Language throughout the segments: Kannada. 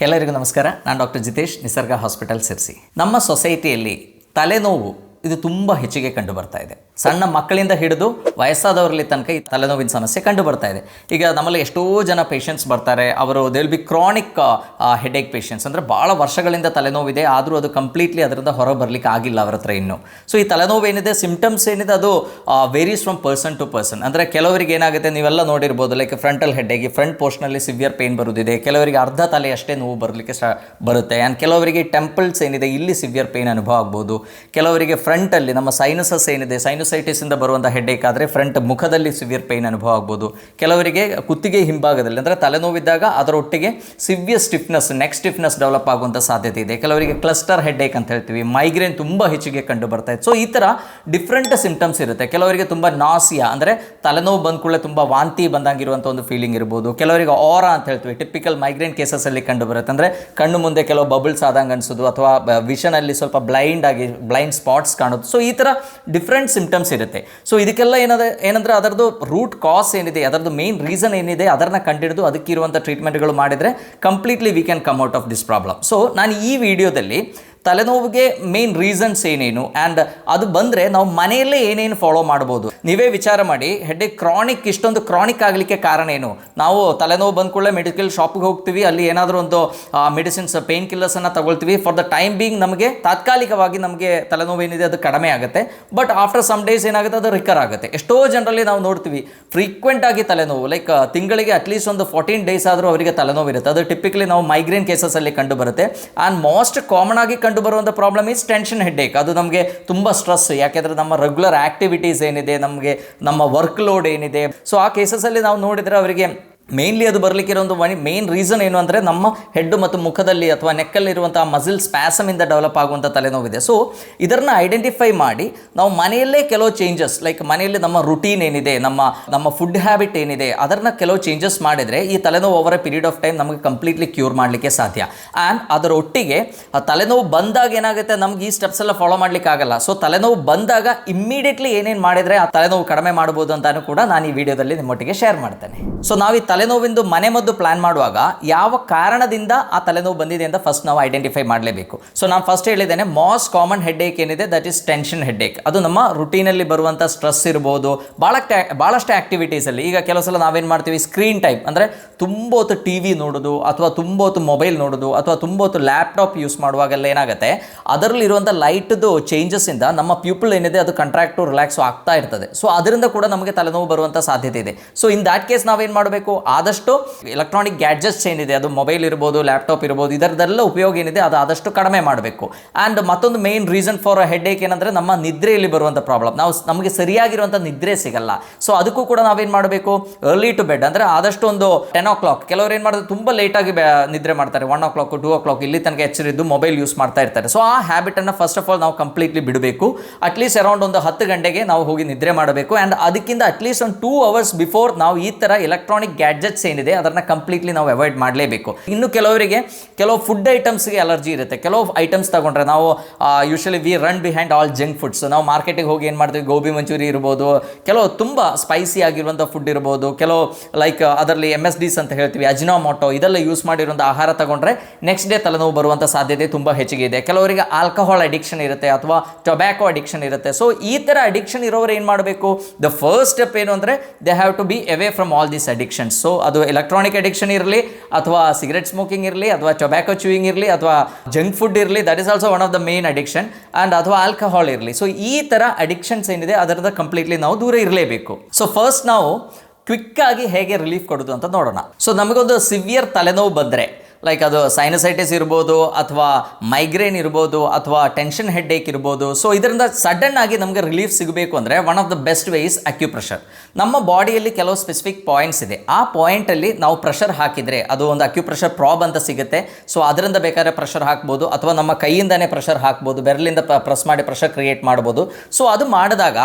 ಎಲ್ಲರಿಗೂ ನಮಸ್ಕಾರ. ನಾನು ಡಾಕ್ಟರ್ ಜಿತೇಶ್, ನಿಸರ್ಗ ಹಾಸ್ಪಿಟಲ್ ಸಿರ್ಸಿ. ನಮ್ಮ ಸೊಸೈಟಿಯಲ್ಲಿ ತಲೆನೋವು ಇದು ತುಂಬ ಹೆಚ್ಚಿಗೆ ಕಂಡು ಬರ್ತಾ ಇದೆ. ಸಣ್ಣ ಮಕ್ಕಳಿಂದ ಹಿಡಿದು ವಯಸ್ಸಾದವರಲ್ಲಿ ತನಕ ಈ ತಲೆನೋವಿನ ಸಮಸ್ಯೆ ಕಂಡು ಬರ್ತಾ ಇದೆ. ಈಗ ನಮ್ಮಲ್ಲಿ ಎಷ್ಟೋ ಜನ ಪೇಷಂಟ್ಸ್ ಬರ್ತಾರೆ, ಅವರು they will be chronic headache patients, ಅಂದರೆ ಭಾಳ ವರ್ಷಗಳಿಂದ ತಲೆನೋವಿದೆ, ಆದರೂ ಅದು ಕಂಪ್ಲೀಟ್ಲಿ ಅದರಿಂದ ಹೊರ ಬರಲಿಕ್ಕೆ ಆಗಿಲ್ಲ ಅವರ ಹತ್ರ ಇನ್ನೂ. ಸೊ ಈ ತಲೆನೋವು ಏನಿದೆ, ಸಿಂಪ್ಟಮ್ಸ್ ಏನಿದೆ, ಅದು varies from person to person. ಅಂದರೆ ಕೆಲವರಿಗೆ ಏನಾಗುತ್ತೆ, ನೀವೆಲ್ಲ ನೋಡಿರ್ಬೋದು, ಲೈಕ್ ಫ್ರಂಟಲ್ ಹೆಡ್ಡೇಕ್, ಫ್ರಂಟ್ ಪೋರ್ಷನಲ್ಲಿ ಸಿವಿಯರ್ ಪೇನ್ ಬರುವುದಿದೆ, ಕೆಲವರಿಗೆ ಅರ್ಧ ತಲೆ ಅಷ್ಟೇ ನೋವು ಬರಲಿಕ್ಕೆ ಬರುತ್ತೆ. ಆ್ಯಂಡ್ ಕೆಲವರಿಗೆ ಟೆಂಪಲ್ಸ್ ಏನಿದೆ ಇಲ್ಲಿ ಸಿವಿಯರ್ ಪೇನ್ ಅನುಭವ ಆಗ್ಬೋದು. ಕೆಲವರಿಗೆ ಫ್ರಂಟಲ್ಲಿ ನಮ್ಮ ಸೈನಸಸ್ ಏನಿದೆ, ಸೈನಸೈಟಿಸಿಂದ ಬರುವಂಥ ಹೆಡ್ಡೇಕ್ ಆದರೆ ಫ್ರಂಟ್ ಮುಖದಲ್ಲಿ ಸಿವಿಯರ್ ಪೇನ್ ಅನುಭವ ಆಗ್ಬೋದು. ಕೆಲವರಿಗೆ ಕುತ್ತಿಗೆ ಹಿಂಭಾಗದಲ್ಲಿ, ಅಂದರೆ ತಲೆನೋವಿದ್ದಾಗ ಅದರೊಟ್ಟಿಗೆ severe stiffness, neck stiffness develop ಆಗುವಂಥ ಸಾಧ್ಯತೆ ಇದೆ. ಕೆಲವರಿಗೆ ಕ್ಲಸ್ಟರ್ ಹೆಡ್ಡೇಕ್ ಅಂತ ಹೇಳ್ತೀವಿ, ಮೈಗ್ರೇನ್ ತುಂಬ ಹೆಚ್ಚಿಗೆ ಕಂಡು ಬರ್ತಾ ಇದೆ. ಸೊ ಈ ಥರ ಡಿಫ್ರೆಂಟ್ ಸಿಂಪ್ಟಮ್ಸ್ ಇರುತ್ತೆ. ಕೆಲವರಿಗೆ ತುಂಬ ನಾಸಿಯಾ, ಅಂದರೆ ತಲೆನೋವು ಬಂದ ಕೂಡಲೇ ತುಂಬ ವಾಂತಿ ಬಂದಂಗಿರುವಂಥ ಒಂದು ಫೀಲಿಂಗ್ ಇರ್ಬೋದು. ಕೆಲವರಿಗೆ ಆರಾ ಅಂತ ಹೇಳ್ತೀವಿ, ಟಿಪಿಕಲ್ ಮೈಗ್ರೇನ್ ಕೇಸಸಲ್ಲಿ ಕಂಡು ಬರುತ್ತೆ. ಅಂದರೆ ಕಣ್ಣು ಮುಂದೆ ಕೆಲವು ಬಬಲ್ಸ್ ಆದಂಗೆ ಅನಿಸೋದು, ಅಥವಾ ವಿಷನಲ್ಲಿ ಸ್ವಲ್ಪ ಬ್ಲೈಂಡ್ ಸ್ಪಾಟ್ಸ್ ಕಾಣೋದು. ಸೊ ಈ ಥರ ಡಿಫ್ರೆಂಟ್ ಸಿಂಪ್ಟಮ್ಸ್ ಇರುತ್ತೆ. ಸೊ ಇದಕ್ಕೆಲ್ಲ ಏನಂದರೆ ಅದರದ್ದು ರೂಟ್ ಕಾಸ್ ಏನಿದೆ, ಅದರದ್ದು ಮೇನ್ ರೀಸನ್ ಏನಿದೆ, ಅದನ್ನು ಕಂಡುಹಿಡಿದು ಅದಕ್ಕಿರುವಂಥ ಟ್ರೀಟ್ಮೆಂಟ್ಗಳು ಮಾಡಿದರೆ completely we can come out of this problem. So ನಾನು ಈ ವಿಡಿಯೋದಲ್ಲಿ ತಲೆನೋವಿಗೆ ಮೇನ್ ರೀಸನ್ಸ್ ಏನೇನು, ಆ್ಯಂಡ್ ಅದು ಬಂದರೆ ನಾವು ಮನೆಯಲ್ಲೇ ಏನೇನು ಫಾಲೋ ಮಾಡ್ಬೋದು. ನೀವೇ ವಿಚಾರ ಮಾಡಿ, ಹೆಡ್ಡೇಕ್ ಇಷ್ಟೊಂದು ಕ್ರಾನಿಕ್ ಆಗಲಿಕ್ಕೆ ಕಾರಣ ಏನು? ನಾವು ತಲೆನೋವು ಬಂದ ಕೂಡಲೇ ಮೆಡಿಕಲ್ ಶಾಪಿಗೆ ಹೋಗ್ತೀವಿ, ಅಲ್ಲಿ ಏನಾದರೂ ಒಂದು ಮೆಡಿಸಿನ್ಸ್, ಪೇನ್ ಕಿಲ್ಲರ್ಸನ್ನು ತಗೊಳ್ತೀವಿ. ಫಾರ್ ದ ಟೈಮ್ ಬೀಯಿಂಗ್ ನಮಗೆ ತಾತ್ಕಾಲಿಕವಾಗಿ ನಮಗೆ ತಲೆನೋವು ಏನಿದೆ ಅದು ಕಡಿಮೆ ಆಗುತ್ತೆ. ಬಟ್ ಆಫ್ಟರ್ ಸಮ್ ಡೇಸ್ ಏನಾಗುತ್ತೆ, ಅದು ರಿಕರ್ ಆಗುತ್ತೆ. ಎಷ್ಟೋ ಜನರಲ್ಲಿ ನಾವು ನೋಡ್ತೀವಿ ಫ್ರೀಕ್ವೆಂಟ್ ಆಗಿ ತಲೆನೋವು, ಲೈಕ್ ತಿಂಗಳಿಗೆ ಅಟ್ಲೀಸ್ಟ್ ಒಂದು 14 ಡೇಸ್ ಆದರೂ ಅವರಿಗೆ ತಲೆನೋವು ಇರುತ್ತೆ. ಅದು ಟಿಪಿಕಲಿ ನಾವು ಮೈಗ್ರೇನ್ ಕೇಸಸಲ್ಲಿ ಕಂಡು ಬರುತ್ತೆ. ಆ್ಯಂಡ್ ಮೋಸ್ಟ್ ಕಾಮನ್ ಆಗಿ ಕಂಡು ಬರುವಂಥ ಪ್ರಾಬ್ಲಮ್ ಈಸ್ ಟೆನ್ಷನ್ ಹೆಡ್ಡೇಕ್. ಅದು ನಮಗೆ ತುಂಬ ಸ್ಟ್ರೆಸ್, ಯಾಕೆಂದರೆ ನಮ್ಮ ರೆಗ್ಯುಲರ್ ಆಕ್ಟಿವಿಟೀಸ್ ಏನಿದೆ, ನಮಗೆ ನಮ್ಮ ವರ್ಕ್ ಲೋಡ್ ಏನಿದೆ, ಸೊ ಆ ಕೇಸಸಲ್ಲಿ ನಾವು ನೋಡಿದರೆ ಅವರಿಗೆ ಮೇನ್ಲಿ ಅದು ಬರಲಿಕ್ಕಿರೋ ಒಂದು ಮೇನ್ ರೀಸನ್ ಏನು ಅಂದರೆ ನಮ್ಮ ಹೆಡ್ ಮತ್ತು ಮುಖದಲ್ಲಿ ಅಥವಾ ನೆಕ್ಕಲ್ಲಿರುವಂಥ ಮಸಿಲ್ ಸ್ಪ್ಯಾಸಮಿಂದ ಡೆವಲಪ್ ಆಗುವಂಥ ತಲೆನೋವಿದೆ. ಸೊ ಇದನ್ನು ಐಡೆಂಟಿಫೈ ಮಾಡಿ ನಾವು ಮನೆಯಲ್ಲೇ ಕೆಲವು ಚೇಂಜಸ್, ಲೈಕ್ ಮನೆಯಲ್ಲಿ ನಮ್ಮ ರುಟೀನ್ ಏನಿದೆ, ನಮ್ಮ ಫುಡ್ ಹ್ಯಾಬಿಟ್ ಏನಿದೆ, ಅದನ್ನು ಕೆಲವು ಚೇಂಜಸ್ ಮಾಡಿದರೆ ಈ ತಲೆನೋವು over A period of time ನಮಗೆ ಕಂಪ್ಲೀಟ್ಲಿ ಕ್ಯೂರ್ ಮಾಡಲಿಕ್ಕೆ ಸಾಧ್ಯ. ಆ್ಯಂಡ್ ಅದರೊಟ್ಟಿಗೆ ತಲೆನೋವು ಬಂದಾಗ ಏನಾಗುತ್ತೆ, ನಮ್ಗೆ ಈ ಸ್ಟೆಪ್ಸ್ ಎಲ್ಲ ಫಾಲೋ ಮಾಡಲಿಕ್ಕೆ ಆಗಲ್ಲ. ಸೊ ತಲೆನೋವು ಬಂದಾಗ ಇಮ್ಮಿಡಿಯೇಟ್ಲಿ ಏನೇನು ಮಾಡಿದರೆ ಆ ತಲೆನೋವು ಕಡಿಮೆ ಮಾಡ್ಬೋದು ಅಂತಾನು ಕೂಡ ನಾನು ಈ ವಿಡಿಯೋದಲ್ಲಿ ನಿಮ್ಮೊಟ್ಟಿಗೆ ಶೇರ್ ಮಾಡ್ತೇನೆ. ಸೊ ನಾವು ಈ ತಲೆನೋವಿಂದು ಮನೆಮದ್ದು ಪ್ಲಾನ್ ಮಾಡುವಾಗ ಯಾವ ಕಾರಣದಿಂದ ಆ ತಲೆನೋವು ಬಂದಿದೆ ಅಂತ ಫಸ್ಟ್ ನಾವು ಐಡೆಂಟಿಫೈ ಮಾಡಲೇಬೇಕು. ಸೊ ನಾನು ಫಸ್ಟ್ ಹೇಳಿದ್ದೇನೆ, ಮೋಸ್ಟ್ ಕಾಮನ್ ಹೆಡ್ಡೇಕ್ ಏನಿದೆ ದಟ್ ಈಸ್ ಟೆನ್ಷನ್ ಹೆಡ್ಡೇಕ್. ಅದು ನಮ್ಮ ರುಟೀನಲ್ಲಿ ಬರುವಂಥ ಸ್ಟ್ರೆಸ್ ಇರ್ಬೋದು, ಭಾಳಷ್ಟು ಆ್ಯಕ್ಟಿವಿಟೀಸಲ್ಲಿ. ಈಗ ಕೆಲವು ಸಲ ನಾವೇನು ಮಾಡ್ತೀವಿ, ಸ್ಕ್ರೀನ್ ಟೈಮ್, ಅಂದರೆ ತುಂಬ ಹೊತ್ತು ಟಿ ವಿ ನೋಡೋದು, ಅಥವಾ ತುಂಬ ಹೊತ್ತು ಮೊಬೈಲ್ ನೋಡೋದು, ಅಥವಾ ತುಂಬ ಹೊತ್ತು ಲ್ಯಾಪ್ಟಾಪ್ ಯೂಸ್ ಮಾಡುವಾಗೆಲ್ಲ ಏನಾಗುತ್ತೆ, ಅದರಲ್ಲಿರುವಂಥ ಲೈಟ್ದು ಚೇಂಜಸ್ಸಿಂದ ನಮ್ಮ ಪ್ಯೂಪಲ್ ಏನಿದೆ ಅದು ಕಂಟ್ರಾಕ್ಟು ರಿಲ್ಯಾಕ್ಸು ಆಗ್ತಾ ಇರ್ತದೆ. ಸೊ ಅದರಿಂದ ಕೂಡ ನಮಗೆ ತಲೆನೋವು ಬರುವಂಥ ಸಾಧ್ಯತೆ ಇದೆ. ಸೊ ಇನ್ ದ್ಯಾಟ್ ಕೇಸ್ ನಾವೇನು ಮಾಡಬೇಕು, ಆದಷ್ಟು ಎಲೆಕ್ಟ್ರಾನಿಕ್ ಗ್ಯಾಡ್ಜೆಟ್ಸ್ ಏನಿದೆ, ಅದು ಮೊಬೈಲ್ ಇರ್ಬೋದು, ಲ್ಯಾಪ್ಟಾಪ್ ಇರ್ಬೋದು, ಇದರದೆಲ್ಲ ಉಪಯೋಗ ಏನಿದೆ ಅದು ಆದಷ್ಟು ಕಡಿಮೆ ಮಾಡಬೇಕು. ಆ್ಯಂಡ್ ಮತ್ತೊಂದು ಮೇನ್ ರೀಸನ್ ಫಾರ್ ಹೆಡ್ಡೇಕ್ ಏನಂದರೆ ನಮ್ಮ ನಿದ್ರೆಯಲ್ಲಿ ಬರುವಂಥ ಪ್ರಾಬ್ಲಮ್. ನಮಗೆ ಸರಿಯಾಗಿರುವಂಥ ನಿದ್ರೆ ಸಿಗಲ್ಲ. ಸೊ ಅದಕ್ಕೂ ಕೂಡ ನಾವೇನು ಮಾಡಬೇಕು, ಅರ್ಲಿ ಟು ಬೆಡ್, ಅಂದರೆ ಆದಷ್ಟು ಒಂದು 10 o'clock. ಕೆಲವರು ಏನು ಮಾಡ್ತಾರೆ, ತುಂಬ ಲೇಟಾಗಿ ನಿದ್ರೆ ಮಾಡ್ತಾರೆ, 1 o'clock 2 o'clock ಇಲ್ಲಿ ತನಕ ಎಚ್ಚರಿದ್ದು ಮೊಬೈಲ್ ಯೂಸ್ ಮಾಡ್ತಾ ಇರ್ತಾರೆ. ಸೊ ಆ ಹ್ಯಾಬಿಟನ್ನು ಫಸ್ಟ್ ಆಫ್ ಆಲ್ ನಾವು ಕಂಪ್ಲೀಟ್ಲಿ ಬಿಡಬೇಕು. ಅಟ್ಲೀಸ್ಟ್ ಅರೌಂಡ್ ಒಂದು 10 ಗಂಟೆಗೆ ನಾವು ಹೋಗಿ ನಿದ್ರೆ ಮಾಡಬೇಕು. ಆ್ಯಂಡ್ ಅದಕ್ಕಿಂತ ಅಟ್ಲೀಸ್ಟ್ ಒಂದು 2 hours ಬಿಫೋರ್ ನಾವು ಈ ಥರ ಎಲೆಕ್ಟ್ರಾನಿಕ್ ಗ್ಯಾಡ್ಜೆಟ್ಸ್ ಏನಿದೆ ಅದನ್ನು ಕಂಪ್ಲೀಟ್ಲಿ ನಾವು ಅವಾಯ್ಡ್ ಮಾಡಲೇಬೇಕು. ಇನ್ನು ಕೆಲವರಿಗೆ ಕೆಲವು ಫುಡ್ ಐಟಮ್ಸ್ಗೆ ಅಲರ್ಜಿ ಇರುತ್ತೆ. ಕೆಲವು ಐಟಮ್ಸ್ ತಗೊಂಡ್ರೆ ನಾವು usually we run behind all junk foods. ನಾವು ಮಾರ್ಕೆಟಿಗೆ ಹೋಗಿ ಏನು ಮಾಡ್ತೀವಿ, ಗೋಬಿ ಮಂಚೂರಿ ಇರ್ಬೋದು, ಕೆಲವು ತುಂಬ ಸ್ಪೈಸಿ ಆಗಿರುವಂಥ ಫುಡ್ ಇರ್ಬೋದು, ಕೆಲವು ಲೈಕ್ ಅದರಲ್ಲಿ MSDs ಅಂತ ಹೇಳ್ತೀವಿ, ಅಜಿನೋಮೋಟೊ, ಇದೆಲ್ಲ ಯೂಸ್ ಮಾಡಿರುವಂಥ ಆಹಾರ ತಗೊಂಡ್ರೆ ನೆಕ್ಸ್ಟ್ ಡೇ ತಲೆನೋವು ಬರುವಂಥ ಸಾಧ್ಯತೆ ತುಂಬ ಹೆಚ್ಚಿಗೆ ಇದೆ. ಕೆಲವರಿಗೆ ಆಲ್ಕೋಹಾಲ್ ಅಡಿಕ್ಷನ್ ಇರುತ್ತೆ, ಅಥವಾ ಟೊಬ್ಯಾಕೋ ಅಡಿಕ್ಷನ್ ಇರುತ್ತೆ. ಸೊ ಈ ಥರ ಅಡಿಕ್ಷನ್ ಇರೋರು ಏನು ಮಾಡಬೇಕು, ದ ಫಸ್ಟ್ ಸ್ಟೆಪ್ ಏನು ಅಂದರೆ they have to be away from all these addictions. So ಅದು ಎಲೆಕ್ಟ್ರಾನಿಕ್ ಅಡಿಕ್ಷನ್ ಇರಲಿ, ಅಥವಾ ಸಿಗರೆಟ್ ಸ್ಮೋಕಿಂಗ್ ಇರಲಿ, ಅಥವಾ ಟೊಬ್ಯಾಕೋ ಚೂಯಿಂಗ್ ಇರಲಿ, ಅಥವಾ ಜಂಕ್ ಫುಡ್ ಇರಲಿ, that is also one of the main addiction. And ಅಥವಾ ಆಲ್ಕೋಹಾಲ್ ಇರಲಿ. ಸೊ ಈ ಥರ ಅಡಿಕ್ಷನ್ಸ್ ಏನಿದೆ ಅದರಿಂದ ಕಂಪ್ಲೀಟ್ಲಿ ನಾವು ದೂರ ಇರಲೇಬೇಕು. ಸೊ ಫಸ್ಟ್ ನಾವು ಕ್ವಿಕ್ಕಾಗಿ ಹೇಗೆ ರಿಲೀಫ್ ಕೊಡೋದು ಅಂತ ನೋಡೋಣ. ಸೊ ನಮಗೊಂದು ಸಿವಿಯರ್ ತಲೆನೋವು ಬಂದರೆ, ಲೈಕ್ ಅದು ಸೈನಸೈಟಿಸ್ ಇರ್ಬೋದು, ಅಥವಾ ಮೈಗ್ರೇನ್ ಇರ್ಬೋದು, ಅಥವಾ ಟೆನ್ಷನ್ ಹೆಡ್ಡೇಕ್ ಇರ್ಬೋದು. ಸೊ ಇದರಿಂದ ಸಡನ್ ಆಗಿ ನಮಗೆ ರಿಲೀಫ್ ಸಿಗಬೇಕು ಅಂದರೆ one of the best way is acupressure. ನಮ್ಮ ಬಾಡಿಯಲ್ಲಿ ಕೆಲವು ಸ್ಪೆಸಿಫಿಕ್ ಪಾಯಿಂಟ್ಸ್ ಇದೆ, ಆ ಪಾಯಿಂಟಲ್ಲಿ ನಾವು ಪ್ರೆಷರ್ ಹಾಕಿದರೆ ಅದು ಒಂದು ಅಕ್ಯುಪ್ರೆಷರ್ ಪ್ರಾಬ್ ಅಂತ ಸಿಗುತ್ತೆ. ಸೊ ಅದರಿಂದ ಬೇಕಾದ್ರೆ ಪ್ರೆಷರ್ ಹಾಕ್ಬೋದು, ಅಥವಾ ನಮ್ಮ ಕೈಯಿಂದನೇ ಪ್ರೆಷರ್ ಹಾಕ್ಬೋದು, ಬೆರಳಿಂದ ಪ್ರೆಸ್ ಮಾಡಿ ಪ್ರೆಷರ್ ಕ್ರಿಯೇಟ್ ಮಾಡ್ಬೋದು. ಸೊ ಅದು ಮಾಡಿದಾಗ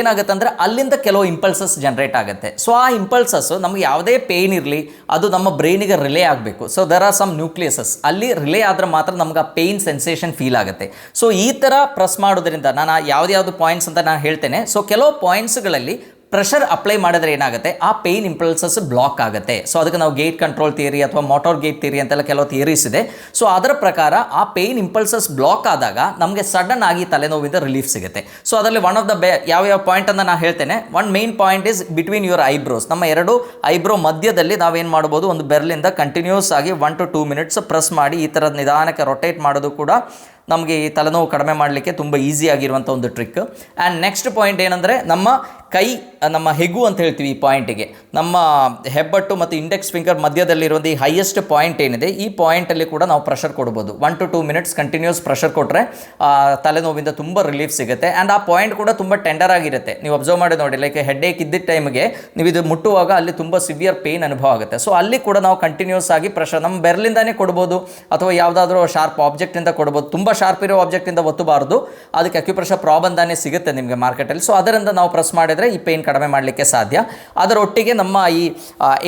ಏನಾಗುತ್ತೆ ಅಂದರೆ ಅಲ್ಲಿಂದ ಕೆಲವು ಇಂಪಲ್ಸಸ್ ಜನರೇಟ್ ಆಗುತ್ತೆ. ಸೊ ಆ ಇಂಪಲ್ಸಸ್ ನಮಗೆ ಯಾವುದೇ ಪೇಯ್ನ್ ಇರಲಿ ಅದು ನಮ್ಮ ಬ್ರೈನಿಗೆ ರಿಲೇ ಆಗಬೇಕು. ಸೊ ದರ್ ಆರ್ ಸಮ್ ನ್ಯೂಕ್ಲಿಯಸಸ್ ಅಲ್ಲಿ ರಿಲೇ ಆದ್ರೆ ಮಾತ್ರ ನಮ್ಗೆ ಆ ಪೇಯ್ನ್ ಸೆನ್ಸೇಷನ್ ಫೀಲ್ ಆಗುತ್ತೆ. ಸೊ ಈ ಥರ ಪ್ರೆಸ್ ಮಾಡೋದ್ರಿಂದ ನಾನು ಯಾವ್ದು ಪಾಯಿಂಟ್ಸ್ ಅಂತ ನಾನು ಹೇಳ್ತೇನೆ. ಸೊ ಕೆಲವು ಪಾಯಿಂಟ್ಸ್ಗಳಲ್ಲಿ ಪ್ರೆಷರ್ ಅಪ್ಲೈ ಮಾಡಿದ್ರೆ ಏನಾಗುತ್ತೆ, ಆ ಪೇಯ್ನ್ ಇಂಪಲ್ಸಸ್ ಬ್ಲಾಕ್ ಆಗುತ್ತೆ. ಸೊ ಅದಕ್ಕೆ ನಾವು ಗೇಟ್ ಕಂಟ್ರೋಲ್ ಥಿಯರಿ ಅಥವಾ ಮೋಟಾರ್ ಗೇಟ್ ಥಿಯರಿ ಅಂತೆಲ್ಲ ಕೆಲವು ಥಿಯರೀಸ್ ಇದೆ. ಸೊ ಅದರ ಪ್ರಕಾರ ಆ ಪೇಯ್ನ್ ಇಂಪಲ್ಸಸ್ ಬ್ಲಾಕ್ ಆದಾಗ ನಮಗೆ ಸಡನ್ ಆಗಿ ತಲೆನೋವಿಂದ ರಿಲೀಫ್ ಸಿಗುತ್ತೆ. ಸೊ ಅದರಲ್ಲಿ ಒನ್ ಆಫ್ ದ ಯಾವ ಪಾಯಿಂಟನ್ನು ನಾನು ಹೇಳ್ತೇನೆ. One main point is between your eyebrows. ನಮ್ಮ ಎರಡು ಐಬ್ರೋ ಮಧ್ಯದಲ್ಲಿ ನಾವೇನು ಮಾಡ್ಬೋದು, ಒಂದು ಬೆರಳಿಂದ ಕಂಟಿನ್ಯೂಸ್ ಆಗಿ 1 to 2 minutes ಪ್ರೆಸ್ ಮಾಡಿ ಈ ಥರದ ನಿಧಾನಕ್ಕೆ ರೊಟೇಟ್ ಮಾಡೋದು ಕೂಡ ನಮಗೆ ಈ ತಲೆನೋವು ಕಡಿಮೆ ಮಾಡಲಿಕ್ಕೆ ತುಂಬ ಈಸಿಯಾಗಿರುವಂಥ ಒಂದು ಟ್ರಿಕ್. ಆ್ಯಂಡ್ ನೆಕ್ಸ್ಟ್ ಪಾಯಿಂಟ್ ಏನಂದರೆ, ನಮ್ಮ ಕೈ, ನಮ್ಮ ಹೆಗು ಅಂತ ಹೇಳ್ತೀವಿ ಈ ಪಾಯಿಂಟಿಗೆ, ನಮ್ಮ ಹೆಬ್ಬಟ್ಟು ಮತ್ತು ಇಂಡೆಕ್ಸ್ ಫಿಂಗರ್ ಮಧ್ಯದಲ್ಲಿರುವಂಥ ಈ ಹೈಯೆಸ್ಟ್ ಪಾಯಿಂಟ್ ಏನಿದೆ, ಈ ಪಾಯಿಂಟಲ್ಲಿ ಕೂಡ ನಾವು ಪ್ರೆಷರ್ ಕೊಡ್ಬೋದು. 1 to 2 minutes ಕಂಟಿನ್ಯೂಸ್ ಪ್ರೆಷರ್ ಕೊಟ್ಟರೆ ತಲೆನೋವಿಂದ ತುಂಬ ರಿಲೀಫ್ ಸಿಗುತ್ತೆ. ಆ್ಯಂಡ್ ಆ ಪಾಯಿಂಟ್ ಕೂಡ ತುಂಬ ಟೆಂಡರ್ ಆಗಿರುತ್ತೆ. ನೀವು ಅಬ್ಸರ್ವ್ ಮಾಡಿ ನೋಡಿ, ಲೈಕ್ ಹೆಡ್ ಏಕ್ ಇದ್ದಿದ್ದ ಟೈಮ್ಗೆ ನೀವು ಇದು ಮುಟ್ಟುವಾಗ ಅಲ್ಲಿ ತುಂಬ ಸಿವಿಯರ್ ಪೇಯ್ನ್ ಅನುಭವ ಆಗುತ್ತೆ. ಸೊ ಅಲ್ಲಿ ಕೂಡ ನಾವು ಕಂಟಿನ್ಯೂಸ್ ಆಗಿ ಪ್ರೆಷರ್ ನಮ್ಮ ಬೆರಳಿಂದಾನೇ ಕೊಡ್ಬೋದು ಅಥವಾ ಯಾವುದಾದ್ರೂ ಶಾರ್ಪ್ ಆಬ್ಜೆಕ್ಟಿಂದ ಕೊಡ್ಬೋದು. ತುಂಬ ಶಾರ್ಪ್ ಇರೋ ಆಬ್ಜೆಕ್ಟಿಂದ ಒತ್ತಬಾರ್ದು, ಅದಕ್ಕೆ ಅಕ್ಯುಪ್ರೆಷರ್ ಪ್ರಾಬಂಧಾನೇ ಸಿಗುತ್ತೆ ನಿಮಗೆ ಮಾರ್ಕೆಟಲ್ಲಿ. ಸೊ ಅದರಿಂದ ನಾವು ಪ್ರೆಸ್ ಮಾಡಿದರೆ ಈ ಪೇಯ್ನ್ ಕಡಿಮೆ ಮಾಡಲಿಕ್ಕೆ ಸಾಧ್ಯ. ಅದರೊಟ್ಟಿಗೆ ನಮ್ಮ ಈ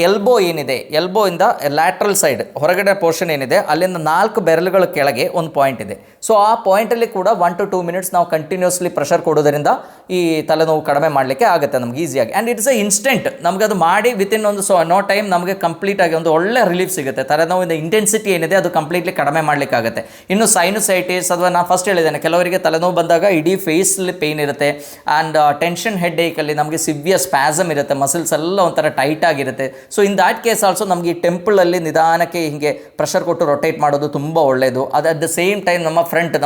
ಎಲ್ಬೋ ಏನಿದೆ, ಎಲ್ಬೋಯಿಂದ ಲ್ಯಾಟ್ರಲ್ ಸೈಡ್ ಹೊರಗಡೆ ಪೋರ್ಷನ್ ಏನಿದೆ, ಅಲ್ಲಿಂದ 4 ಬೆರಳುಗಳ ಕೆಳಗೆ ಒಂದು ಪಾಯಿಂಟ್ ಇದೆ. ಸೊ ಆ ಪಾಯಿಂಟಲ್ಲಿ ಕೂಡ 1 to 2 minutes ನಾವು ಕಂಟಿನ್ಯೂಸ್ಲಿ ಪ್ರೆಷರ್ ಕೊಡೋದರಿಂದ ಈ ತಲೆನೋವು ಕಡಿಮೆ ಮಾಡಲಿಕ್ಕೆ ಆಗುತ್ತೆ ನಮ್ಗೆ ಈಸಿಯಾಗಿ. ಆ್ಯಂಡ್ ಇಟ್ಸ್ ಎ ಇನ್ಸ್ಟೆಂಟ್, ನಮಗೆ ಅದು ಮಾಡಿ ವಿತಿನ್ ಒಂದು ನೋ ಟೈಮ್ ನಮಗೆ ಕಂಪ್ಲೀಟಾಗಿ ಒಂದು ಒಳ್ಳೆ ರಿಲೀಫ್ ಸಿಗುತ್ತೆ. ತಲೆನೋವಿನ ಇಂಟೆನ್ಸಿಟಿ ಏನಿದೆ ಅದು ಕಂಪ್ಲೀಟ್ಲಿ ಕಡಿಮೆ ಮಾಡಲಿಕ್ಕಾಗುತ್ತೆ. ಇನ್ನು ಸೈನುಸೈಟಿಸ್ ಅಥವಾ ನಾನು ಫಸ್ಟ್ ಹೇಳಿದ್ದೇನೆ, ಕೆಲವರಿಗೆ ತಲೆನೋವು ಬಂದಾಗ ಇಡೀ ಫೇಸಲ್ಲಿ ಪೇಯ್ನ್ ಇರುತ್ತೆ. ಆ್ಯಂಡ್ ಟೆನ್ಷನ್ ಹೆಡ್ ಏಕಲ್ಲಿ ನಮಗೆ ಸಿವಿಯರ್ ಸ್ಪ್ಯಾಸಮ್ ಇರುತ್ತೆ, ಮಸಲ್ಸ್ ಎಲ್ಲ ಒಂಥರ ಟೈಟ್ ಆಗಿರುತ್ತೆ. So in that case also ನಮಗೆ ಈ ಟೆಂಪಲಲ್ಲಿ ನಿಧಾನಕ್ಕೆ ಹೀಗೆ ಪ್ರೆಷರ್ ಕೊಟ್ಟು ರೊಟೇಟ್ ಮಾಡೋದು ತುಂಬ ಒಳ್ಳೆಯದು. ಅದು ಅಟ್ ದ ಸೇಮ್ ಟೈಮ್ ನಮ್ಮ ಫ್ರಂಟ್,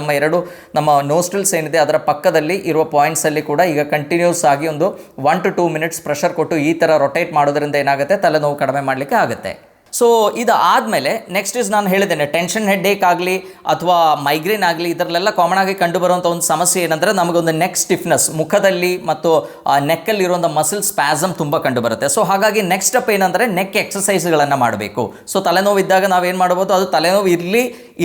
ನಮ್ಮ ನೋಸ್ಟ್ರಿಲ್ಸ್ ಏನಿದೆ ಅದರ ಪಕ್ಕದಲ್ಲಿ ಇರುವ ಪಾಯಿಂಟ್ಸಲ್ಲಿ ಕೂಡ ಈಗ ಕಂಟಿನ್ಯೂಸ್ ಆಗಿ ಒಂದು 1 to 2 minutes ಪ್ರೆಷರ್ ಕೊಟ್ಟು ಈ ಥರ ರೊಟೇಟ್ ಮಾಡೋದ್ರಿಂದ ಏನಾಗುತ್ತೆ, ತಲೆನೋವು ಕಡಿಮೆ ಮಾಡಲಿಕ್ಕೆ ಆಗುತ್ತೆ. ಸೊ ಇದಾದಮೇಲೆ ನೆಕ್ಸ್ಟ್ ಇಸ್ ನಾನು ಹೇಳಿದ್ದೇನೆ, ಟೆನ್ಷನ್ ಹೆಡ್ ಏಕ್ ಆಗಲಿ ಅಥವಾ ಮೈಗ್ರೇನ್ ಆಗಲಿ ಇದರಲ್ಲೆಲ್ಲ ಕಾಮನ್ ಆಗಿ ಕಂಡುಬರುವಂಥ ಒಂದು ಸಮಸ್ಯೆ ಏನಂದರೆ, ನಮಗೊಂದು ನೆಕ್ ಸ್ಟಿಫ್ನೆಸ್, ಮುಖದಲ್ಲಿ ಮತ್ತು ನೆಕ್ಕಲ್ಲಿ ಇರುವಂಥ ಮಸಲ್ ಸ್ಪ್ಯಾಸಮ್ ತುಂಬ ಕಂಡುಬರುತ್ತೆ. ಸೊ ಹಾಗಾಗಿ ನೆಕ್ಸ್ಟ್ ಸ್ಟೆಪ್ ಏನಂದರೆ ನೆಕ್ ಎಕ್ಸಸೈಸ್ಗಳನ್ನು ಮಾಡಬೇಕು. ಸೊ ತಲೆನೋವು ಇದ್ದಾಗ ನಾವೇನು ಮಾಡ್ಬೋದು, ಅದು ತಲೆನೋವು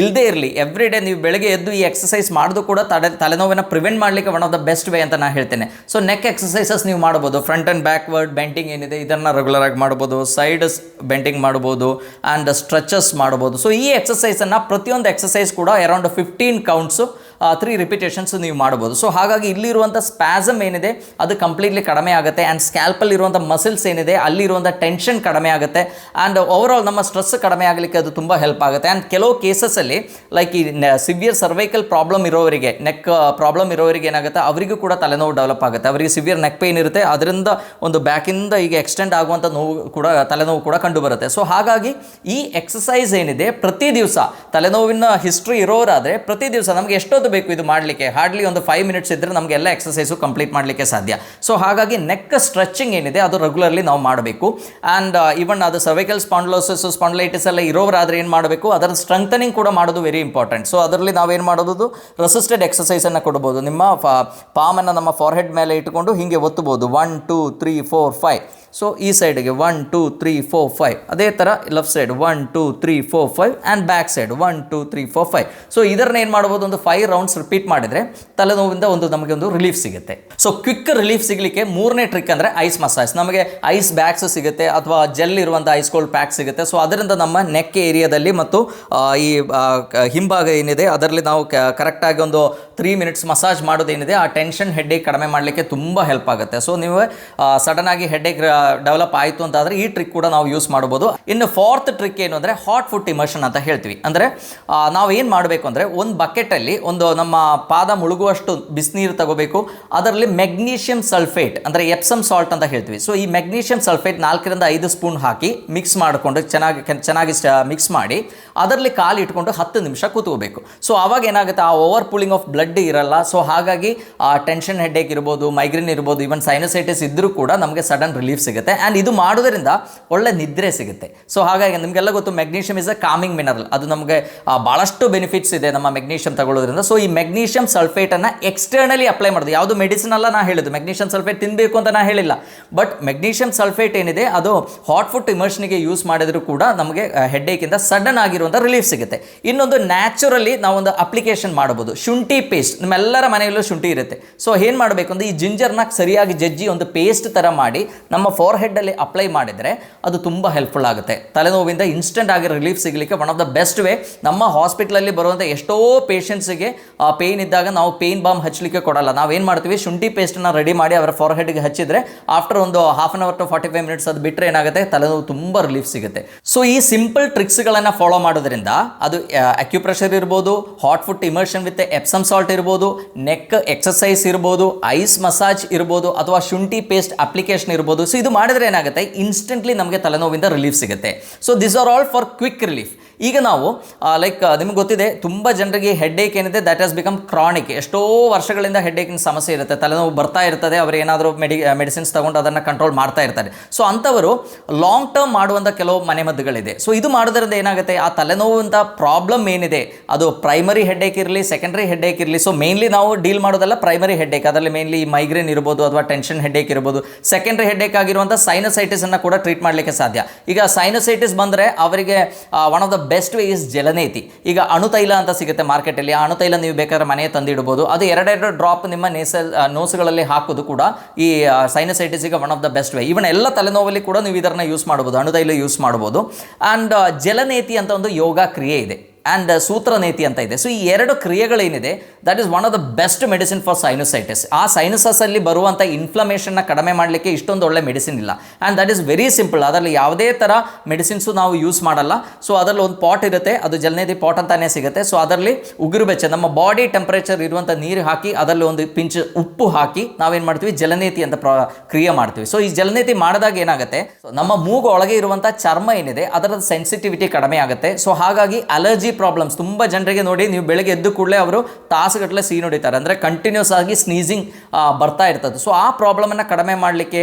ಇಲ್ಲದೇ ಇರಲಿ, ಎವ್ರಿ ಡೇ ನೀವು ಬೆಳಗ್ಗೆ ಎದ್ದು ಈ ಎಕ್ಸಸೈಸ್ ಮಾಡೋದು ಕೂಡ ತಲೆನೋವಿನ ಪ್ರಿವೆಂಟ್ ಮಾಡಲಿಕ್ಕೆ one of the best way ಅಂತ ನಾನು ಹೇಳ್ತೇನೆ. ಸೊ ನೆಕ್ ಎಕ್ಸಸೈಸಸ್ ನೀವು ಮಾಡ್ಬೋದು. ಫ್ರಂಟ್ ಆ್ಯಂಡ್ ಬ್ಯಾಕ್ವರ್ಡ್ ಬೆಂಡಿಂಗ್ ಏನಿದೆ ಇದನ್ನು ರೆಗ್ಯುಲರ್ ಆಗಿ ಮಾಡ್ಬೋದು, ಸೈಡ್ ಬೆಂಡಿಂಗ್ ಮಾಡ್ಬೋದು, ಆ್ಯಂಡ್ ಸ್ಟ್ರೆಚಸ್ ಮಾಡ್ಬೋದು. ಸೊ ಈ ಎಕ್ಸಸೈಸನ್ನು ಪ್ರತಿಯೊಂದು ಎಕ್ಸಸೈಸ್ ಕೂಡ ಅರೌಂಡ್ 15 ಕೌಂಟ್ಸು 3 ರಿಪಿಟೇಷನ್ಸ್ ನೀವು ಮಾಡ್ಬೋದು. ಸೊ ಹಾಗಾಗಿ ಇಲ್ಲಿರುವಂಥ ಸ್ಪ್ಯಾಸಮ್ ಏನಿದೆ ಅದು ಕಂಪ್ಲೀಟ್ಲಿ ಕಡಿಮೆ ಆಗುತ್ತೆ. ಆ್ಯಂಡ್ ಸ್ಕ್ಯಾಲ್ಪಲ್ಲಿ ಇರುವಂಥ ಮಸಲ್ಸ್ ಏನಿದೆ ಅಲ್ಲಿರುವಂಥ ಟೆನ್ಷನ್ ಕಡಿಮೆ ಆಗುತ್ತೆ. ಆ್ಯಂಡ್ ಓವರಾಲ್ ನಮ್ಮ ಸ್ಟ್ರೆಸ್ ಕಡಿಮೆ ಆಗಲಿಕ್ಕೆ ಅದು ತುಂಬ ಹೆಲ್ಪ್ ಆಗುತ್ತೆ. ಆ್ಯಂಡ್ ಕೆಲವು ಕೇಸಸಲ್ಲಿ ಲೈಕ್ ಈ ಸಿವಿಯರ್ ಸರ್ವೈಕಲ್ ಪ್ರಾಬ್ಲಮ್ ಇರೋವರಿಗೆ, ನೆಕ್ ಪ್ರಾಬ್ಲಮ್ ಇರೋವರಿಗೆ ಏನಾಗುತ್ತೆ, ಅವರಿಗೂ ಕೂಡ ತಲೆನೋವು ಡೆವಲಪ್ ಆಗುತ್ತೆ. ಅವರಿಗೆ ಸಿವಿಯರ್ ನೆಕ್ ಪೇಯ್ನ್ ಇರುತ್ತೆ, ಅದರಿಂದ ಒಂದು ಬ್ಯಾಕಿಂದ ಈಗ ಎಕ್ಸ್ಟೆಂಡ್ ಆಗುವಂಥ ನೋವು ಕೂಡ, ತಲೆನೋವು ಕೂಡ ಕಂಡುಬರುತ್ತೆ. ಸೊ ಹಾಗಾಗಿ ಈ ಎಕ್ಸಸೈಸ್ ಏನಿದೆ ಪ್ರತಿ ದಿವಸ, ತಲೆನೋವಿನ ಹಿಸ್ಟ್ರಿ ಇರೋರಾದರೆ ಪ್ರತಿ ದಿವಸ ನಮಗೆ ಎಷ್ಟೊತ್ತು ಬೇಕು ಇದು ಮಾಡಲಿಕ್ಕೆ, ಹಾರ್ಡ್ಲಿ ಒಂದು 5 minutes ಇದ್ದರೆ ನಮಗೆ ಎಲ್ಲ ಎಕ್ಸಸೈಸು ಕಂಪ್ಲೀಟ್ ಮಾಡಲಿಕ್ಕೆ ಸಾಧ್ಯ. ಸೊ ಹಾಗಾಗಿ ನೆಕ್ ಸ್ಟ್ರೆಚಿಂಗ್ ಏನಿದೆ ಅದು ರೆಗ್ಯುಲರ್ಲಿ ನಾವು ಮಾಡಬೇಕು. ಆ್ಯಂಡ್ ಈವನ್ ಅದು ಸರ್ವೈಕಲ್ ಸ್ಪಾಂಡ್ಲೋಸಿಸ್, ಸ್ಪಾಂಡ್ಲೈಟಿಸ್ ಎಲ್ಲ ಇರೋರಾದರೆ ಏನು ಮಾಡಬೇಕು, ಅದರ ಸ್ಟ್ರೆಂಥನಿಂಗ್ ಕೂಡ ಮಾಡೋದು ವೆರಿ ಇಂಪಾರ್ಟೆಂಟ್. ಸೊ ಅದರಲ್ಲಿ ನಾವೇನು ಮಾಡೋದು, ರೆಸಿಸ್ಟೆಡ್ ಎಕ್ಸಸೈಸನ್ನು ಕೊಡ್ಬೋದು. ನಿಮ್ಮ ಪಾಮನ್ನು ನಮ್ಮ ಫಾರ್ಹೆಡ್ ಮೇಲೆ ಇಟ್ಕೊಂಡು ಹೀಗೆ ಒತ್ತಬೋದು. 1 2 3 4 5. ಸೊ ಈ ಸೈಡ್ಗೆ 1 2 3 4 5, ಅದೇ ಥರ left side 1 2 3 4 5 and back side 1 2 3 4 5. So ಇದನ್ನ ಏನು ಮಾಡ್ಬೋದು, ಒಂದು 5 ರೌಂಡ್ಸ್ ರಿಪೀಟ್ ಮಾಡಿದರೆ ತಲೆನೋವಿಂದ ನಮಗೆ ಒಂದು ರಿಲೀಫ್ ಸಿಗುತ್ತೆ. ಸೊ ಕ್ವಿಕ್ ರಿಲೀಫ್ ಸಿಗಲಿಕ್ಕೆ 3ನೇ ಟ್ರಿಕ್ ಅಂದರೆ ಐಸ್ ಮಸಾಜ್. ನಮಗೆ ಐಸ್ ಬ್ಯಾಗ್ಸ್ ಸಿಗುತ್ತೆ ಅಥವಾ ಜೆಲ್ ಇರುವಂಥ ಐಸ್ ಕೋಲ್ಡ್ ಪ್ಯಾಕ್ ಸಿಗುತ್ತೆ. ಸೊ ಅದರಿಂದ ನಮ್ಮ ನೆಕ್ ಏರಿಯಾದಲ್ಲಿ ಮತ್ತು ಈ ಹಿಂಭಾಗ ಏನಿದೆ ಅದರಲ್ಲಿ ನಾವು ಕರೆಕ್ಟಾಗಿ ಒಂದು 3 minutes ಮಸಾಜ್ ಮಾಡೋದೇನಿದೆ ಆ ಟೆನ್ಷನ್ ಹೆಡ್ಡೇಕ್ ಕಡಿಮೆ ಮಾಡಲಿಕ್ಕೆ ತುಂಬ ಹೆಲ್ಪ್ ಆಗುತ್ತೆ. ಸೊ ನೀವು ಸಡನ್ ಆಗಿ ಹೆಡ್ಡೇಕ್ ಡೆವಲಪ್ ಆಯಿತು ಅಂತಾದರೆ ಈ ಟ್ರಿಕ್ ಕೂಡ ನಾವು ಯೂಸ್ ಮಾಡ್ಬೋದು. ಇನ್ನು 4th ಟ್ರಿಕ್ ಏನು ಅಂದರೆ ಹಾಟ್ ಫುಟ್ ಇಮರ್ಷನ್ ಅಂತ ಹೇಳ್ತೀವಿ. ಅಂದರೆ ನಾವು ಏನು ಮಾಡಬೇಕು ಅಂದರೆ, ಒಂದು ಬಕೆಟಲ್ಲಿ ಒಂದು ನಮ್ಮ ಪಾದ ಮುಳುಗುವಷ್ಟು ಬಿಸಿನೀರು ತಗೋಬೇಕು. ಅದರಲ್ಲಿ ಮೆಗ್ನೀಷಿಯಂ ಸಲ್ಫೇಟ್ ಅಂದರೆ ಎಪ್ಸಮ್ ಸಾಲ್ಟ್ ಅಂತ ಹೇಳ್ತೀವಿ. ಸೊ ಈ ಮೆಗ್ನೀಷಿಯಂ ಸಲ್ಫೇಟ್ 4 ರಿಂದ 5 ಸ್ಪೂನ್ ಹಾಕಿ ಮಿಕ್ಸ್ ಮಾಡಿಕೊಂಡು ಚೆನ್ನಾಗಿ ಮಿಕ್ಸ್ ಮಾಡಿ ಅದರಲ್ಲಿ ಕಾಲು ಇಟ್ಕೊಂಡು 10 ನಿಮಿಷ ಕೂತ್ಕೋಬೇಕು. ಸೊ ಆವಾಗ ಏನಾಗುತ್ತೆ, ಆ ಓವರ್ ಪೂಲಿಂಗ್ ಆಫ್ ಬ್ಲಡ್ ಇರಲ್ಲ. ಸೊ ಹಾಗಾಗಿ ಟೆನ್ಷನ್ ಹೆಡ್ಡೇಕ್ ಇರ್ಬೋದು, ಮೈಗ್ರೇನ್ ಇರ್ಬೋದು, ಇವನ್ ಸೈನಸೈಟಿಸ್ ಇದ್ದರೂ ಕೂಡ ನಮಗೆ ಸಡನ್ ರಿಲೀಫ್ ಸಿಗುತ್ತೆ. ಆ್ಯಂಡ್ ಇದು ಮಾಡೋದ್ರಿಂದ ಒಳ್ಳೆ ನಿದ್ರೆ ಸಿಗುತ್ತೆ. ಸೊ ಹಾಗಾಗಿ ನಿಮಗೆಲ್ಲ ಗೊತ್ತು, magnesium is a coming mineral. ಅದು ನಮಗೆ ಭಾಳಷ್ಟು ಬೆನಿಫಿಟ್ಸ್ ಇದೆ ನಮ್ಮ ಮೆಗ್ನೀಷಿಯಂ ತಗೊಳ್ಳೋದ್ರಿಂದ. ಸೊ ಈ ಮೆಗ್ನೀಷಿಯಂ ಸಲ್ಫೇಟನ್ನು ಎಕ್ಸ್ಟರ್ನಲಿ ಅಪ್ಲೈ ಮಾಡೋದು. ಯಾವುದು ಮೆಡಿಸಿನ್ ಅಲ್ಲ, ನಾ ಹೇಳಿದ್ದು ಮೆಗ್ನೀಷಿಯಂ ಸಲ್ಫೇಟ್ ತಿನ್ನಬೇಕು ಅಂತ ನಾ ಹೇಳಿಲ್ಲ. ಬಟ್ ಮೆಗ್ನೀಷಿಯಂ ಸಲ್ಫೇಟ್ ಏನಿದೆ ಅದು ಹಾಟ್ ಫುಟ್ ಇಮರ್ಷನ್ಗೆ ಯೂಸ್ ಮಾಡಿದರೂ ಕೂಡ ನಮಗೆ ಹೆಡ್ಡೇಕಿಂದ ಸಡನ್ ಆಗಿರುವಂಥ ರಿಲೀಫ್ ಸಿಗುತ್ತೆ. ಇನ್ನೊಂದು ನ್ಯಾಚುರಲಿ ನಾವೊಂದು ಅಪ್ಲಿಕೇಶನ್ ಮಾಡಬಹುದು. ಶುಂಠಿ ಪೇಸ್ಟ್, ನಿಮ್ಮೆಲ್ಲರ ಮನೆಯಲ್ಲೂ ಶುಂಠಿ ಇರುತ್ತೆ. ಸೊ ಏನು ಮಾಡಬೇಕು ಅಂದರೆ ಈ ಜಿಂಜರ್ನ ಸರಿಯಾಗಿ ಜಜ್ಜಿ ಒಂದು ಪೇಸ್ಟ್ ಥರ ಮಾಡಿ ನಮ್ಮ ಫೋರ್ ಹೆಡ್ಡಲ್ಲಿ ಅಪ್ಲೈ ಮಾಡಿದರೆ ಅದು ತುಂಬ ಹೆಲ್ಪ್ಫುಲ್ ಆಗುತ್ತೆ. ತಲೆನೋವಿಂದ ಇನ್ಸ್ಟೆಂಟ್ ಆಗಿ ರಿಲೀಫ್ ಸಿಗಲಿಕ್ಕೆ one of the best way. ನಮ್ಮ ಹಾಸ್ಪಿಟ್ಲಲ್ಲಿ ಬರುವಂಥ ಎಷ್ಟೋ ಪೇಷಂಟ್ಸಿಗೆ ಪೇಯ್ನ್ ಇದ್ದಾಗ ನಾವು ಪೇಯ್ನ್ ಬಾಮ್ ಹಚ್ಚಲಿಕ್ಕೆ ಕೊಡಲ್ಲ. ನಾವೇನು ಮಾಡ್ತೀವಿ, ಶುಂಠಿ ಪೇಸ್ಟನ್ನು ರೆಡಿ ಮಾಡಿ ಅವರ ಫೋರ್ ಹೆಡ್ಗೆ ಹಚ್ಚಿದರೆ ಆಫ್ಟರ್ ಒಂದು half an hour to 45 minutes ಅದು ಬಿಟ್ಟರೆ ಏನಾಗುತ್ತೆ, ತಲೆನೋವು ತುಂಬ ರಿಲೀಫ್ ಸಿಗುತ್ತೆ. ಸೊ ಈ ಸಿಂಪಲ್ ಟ್ರಿಕ್ಸ್ಗಳನ್ನು ಫಾಲೋ ಮಾಡೋದ್ರಿಂದ ಅದು ಅಕ್ಯುಪ್ರೆಷರ್ ಇರ್ಬೋದು, hot foot immersion with Epsom salt ಇರ್ಬೋದು, ನೆಕ್ ಎಕ್ಸಸೈಸ್ ಇರ್ಬೋದು, ಐಸ್ ಮಸಾಜ್ ಇರ್ಬೋದು, ಅಥವಾ ಶುಂಠಿ ಪೇಸ್ಟ್ ಅಪ್ಲಿಕೇಶನ್ ಇರ್ಬೋದು. ಸೊ ಇದು ಮಾಡಿದ್ರೆ ಏನಾಗುತ್ತೆ, ಇನ್ಸ್ಟೆಂಟ್ಲಿ ನಮಗೆ ತಲೆನೋವಿಂದ ರಿಲೀಫ್ ಸಿಗುತ್ತೆ. So this are all for quick relief. ಈಗ ನಾವು ನಿಮ್ಗೆ ಗೊತ್ತಿದೆ, ತುಂಬ ಜನರಿಗೆ ಹೆಡ್ಏಕ್ ಏನಿದೆ ದಟ್ ಹ್ಯಾಸ್ ಬಿಕಮ್ ಕ್ರಾನಿಕ್. ಎಷ್ಟೋ ವರ್ಷಗಳಿಂದ ಹೆಡ್ಏಕಿನ ಸಮಸ್ಯೆ ಇರುತ್ತೆ, ತಲೆನೋವು ಬರ್ತಾ ಇರ್ತದೆ, ಅವರು ಏನಾದರೂ ಮೆಡಿಸಿನ್ಸ್ ತಗೊಂಡು ಅದನ್ನು ಕಂಟ್ರೋಲ್ ಮಾಡ್ತಾ ಇರ್ತಾರೆ. ಸೊ ಅಂಥವರು ಲಾಂಗ್ ಟರ್ಮ್ ಮಾಡುವಂಥ ಕೆಲವು ಮನೆಮದ್ದುಗಳಿದೆ. ಸೊ ಇದು ಮಾಡೋದ್ರಿಂದ ಏನಾಗುತ್ತೆ, ಆ ತಲೆನೋವಂಥ ಪ್ರಾಬ್ಲಮ್ ಏನಿದೆ ಅದು ಪ್ರೈಮರಿ ಹೆಡ್ಏಕ್ ಇರಲಿ, ಸೆಕೆಂಡರಿ ಹೆಡ್ಏಕ್ ಇರಲಿ. ಸೊ ಮೇನ್ಲಿ ನಾವು ಡೀಲ್ ಮಾಡೋದಲ್ಲ ಪ್ರೈಮರಿ ಹೆಡ್ಏಕ್, ಅದರಲ್ಲಿ ಮೇನ್ಲಿ ಮೈಗ್ರೇನ್ ಇರ್ಬೋದು ಅಥವಾ ಟೆನ್ಷನ್ ಹೆಡ್ಏಕ್ ಇರ್ಬೋದು. ಸೆಕೆಂಡರಿ ಹೆಡ್ಏಕ್ ಆಗಿರುವಂಥ ಸೈನಸೈಟಿಸ್ ಅನ್ನು ಕೂಡ ಟ್ರೀಟ್ ಮಾಡಲಿಕ್ಕೆ ಸಾಧ್ಯ. ಈಗ ಸೈನಸೈಟಿಸ್ ಬಂದರೆ ಅವರಿಗೆ one of the best way is jalaneti. ಈಗ ಅಣುತೈಲ ಅಂತ ಸಿಗುತ್ತೆ ಮಾರ್ಕೆಟಲ್ಲಿ. ಆ ಅಣುತೈಲ ನೀವು ಬೇಕಾದ್ರೆ ಮನೆ ತಂದಿಡ್ಬೋದು. ಅದು ಎರಡೆರಡು ಡ್ರಾಪ್ ನಿಮ್ಮ ನೋಸ್ಗಳಲ್ಲಿ ಹಾಕೋದು ಕೂಡ ಈ ಸೈನಸೈಟಿಸ್ಗೆ one of the best way. Even ಎಲ್ಲ ತಲೆನೋವಲ್ಲಿ ಕೂಡ ನೀವು ಇದನ್ನು ಯೂಸ್ ಮಾಡ್ಬೋದು, ಅಣುತೈಲ ಯೂಸ್ ಮಾಡ್ಬೋದು. ಆ್ಯಂಡ್ ಜಲನೇತಿ ಅಂತ ಒಂದು ಯೋಗ ಕ್ರಿಯೆ ಇದೆ, ಆ್ಯಂಡ್ ಸೂತ್ರನೇತಿ ಅಂತ ಇದೆ. ಸೊ ಈ ಎರಡು ಕ್ರಿಯೆಗಳೇನಿದೆ that is one of the best medicine for sinusitis. ಆ ಸೈನಸಸ್ಸಲ್ಲಿ ಬರುವಂಥ ಇನ್ಫ್ಲಮೇಷನ್ನ ಕಡಿಮೆ ಮಾಡಲಿಕ್ಕೆ ಇಷ್ಟೊಂದು ಒಳ್ಳೆ ಮೆಡಿಸಿನ್ ಇಲ್ಲ. And that is very simple. ಅದರಲ್ಲಿ ಯಾವುದೇ ಥರ ಮೆಡಿಸಿನ್ಸು ನಾವು ಯೂಸ್ ಮಾಡಲ್ಲ. ಸೊ ಅದರಲ್ಲಿ ಒಂದು ಪಾಟ್ ಇರುತ್ತೆ, ಅದು ಜಲನೇತಿ ಪಾಟ್ ಅಂತಾನೆ ಸಿಗುತ್ತೆ. ಸೊ ಅದರಲ್ಲಿ ಉಗುರು ಬೆಚ್ಚ ನಮ್ಮ ಬಾಡಿ ಟೆಂಪರೇಚರ್ ಇರುವಂಥ ನೀರು ಹಾಕಿ ಅದರಲ್ಲಿ ಒಂದು ಪಿಂಚ್ ಉಪ್ಪು ಹಾಕಿ ನಾವೇನು ಮಾಡ್ತೀವಿ, ಜಲನೇತಿ ಅಂತ ಕ್ರಿಯೆ ಮಾಡ್ತೀವಿ. ಸೊ ಈ ಜಲನೇತಿ ಮಾಡಿದಾಗ ಏನಾಗುತ್ತೆ, ನಮ್ಮ ಮೂಗು ಒಳಗೆ ಇರುವಂಥ ಚರ್ಮ ಏನಿದೆ ಅದರ ಸೆನ್ಸಿಟಿವಿಟಿ ಕಡಿಮೆ ಆಗುತ್ತೆ. ಸೊ ಹಾಗಾಗಿ ಅಲರ್ಜಿ ಪ್ರಾಬ್ಲಮ್ಸ್ ತುಂಬ ಜನರಿಗೆ ನೋಡಿ, ನೀವು ಬೆಳಗ್ಗೆ ಎದ್ದು ಕೂಡಲೇ ಅವರು ತಾಸುಗಟ್ಟಲೆ ಸೀನ್ ಹೊಡಿತಾರೆ, ಅಂದರೆ ಕಂಟಿನ್ಯೂಸ್ ಆಗಿ ಸ್ನೀಸಿಂಗ್ ಬರ್ತಾ ಇರ್ತದೆ. ಸೊ ಆ ಪ್ರಾಬ್ಲಮನ್ನು ಕಡಿಮೆ ಮಾಡಲಿಕ್ಕೆ,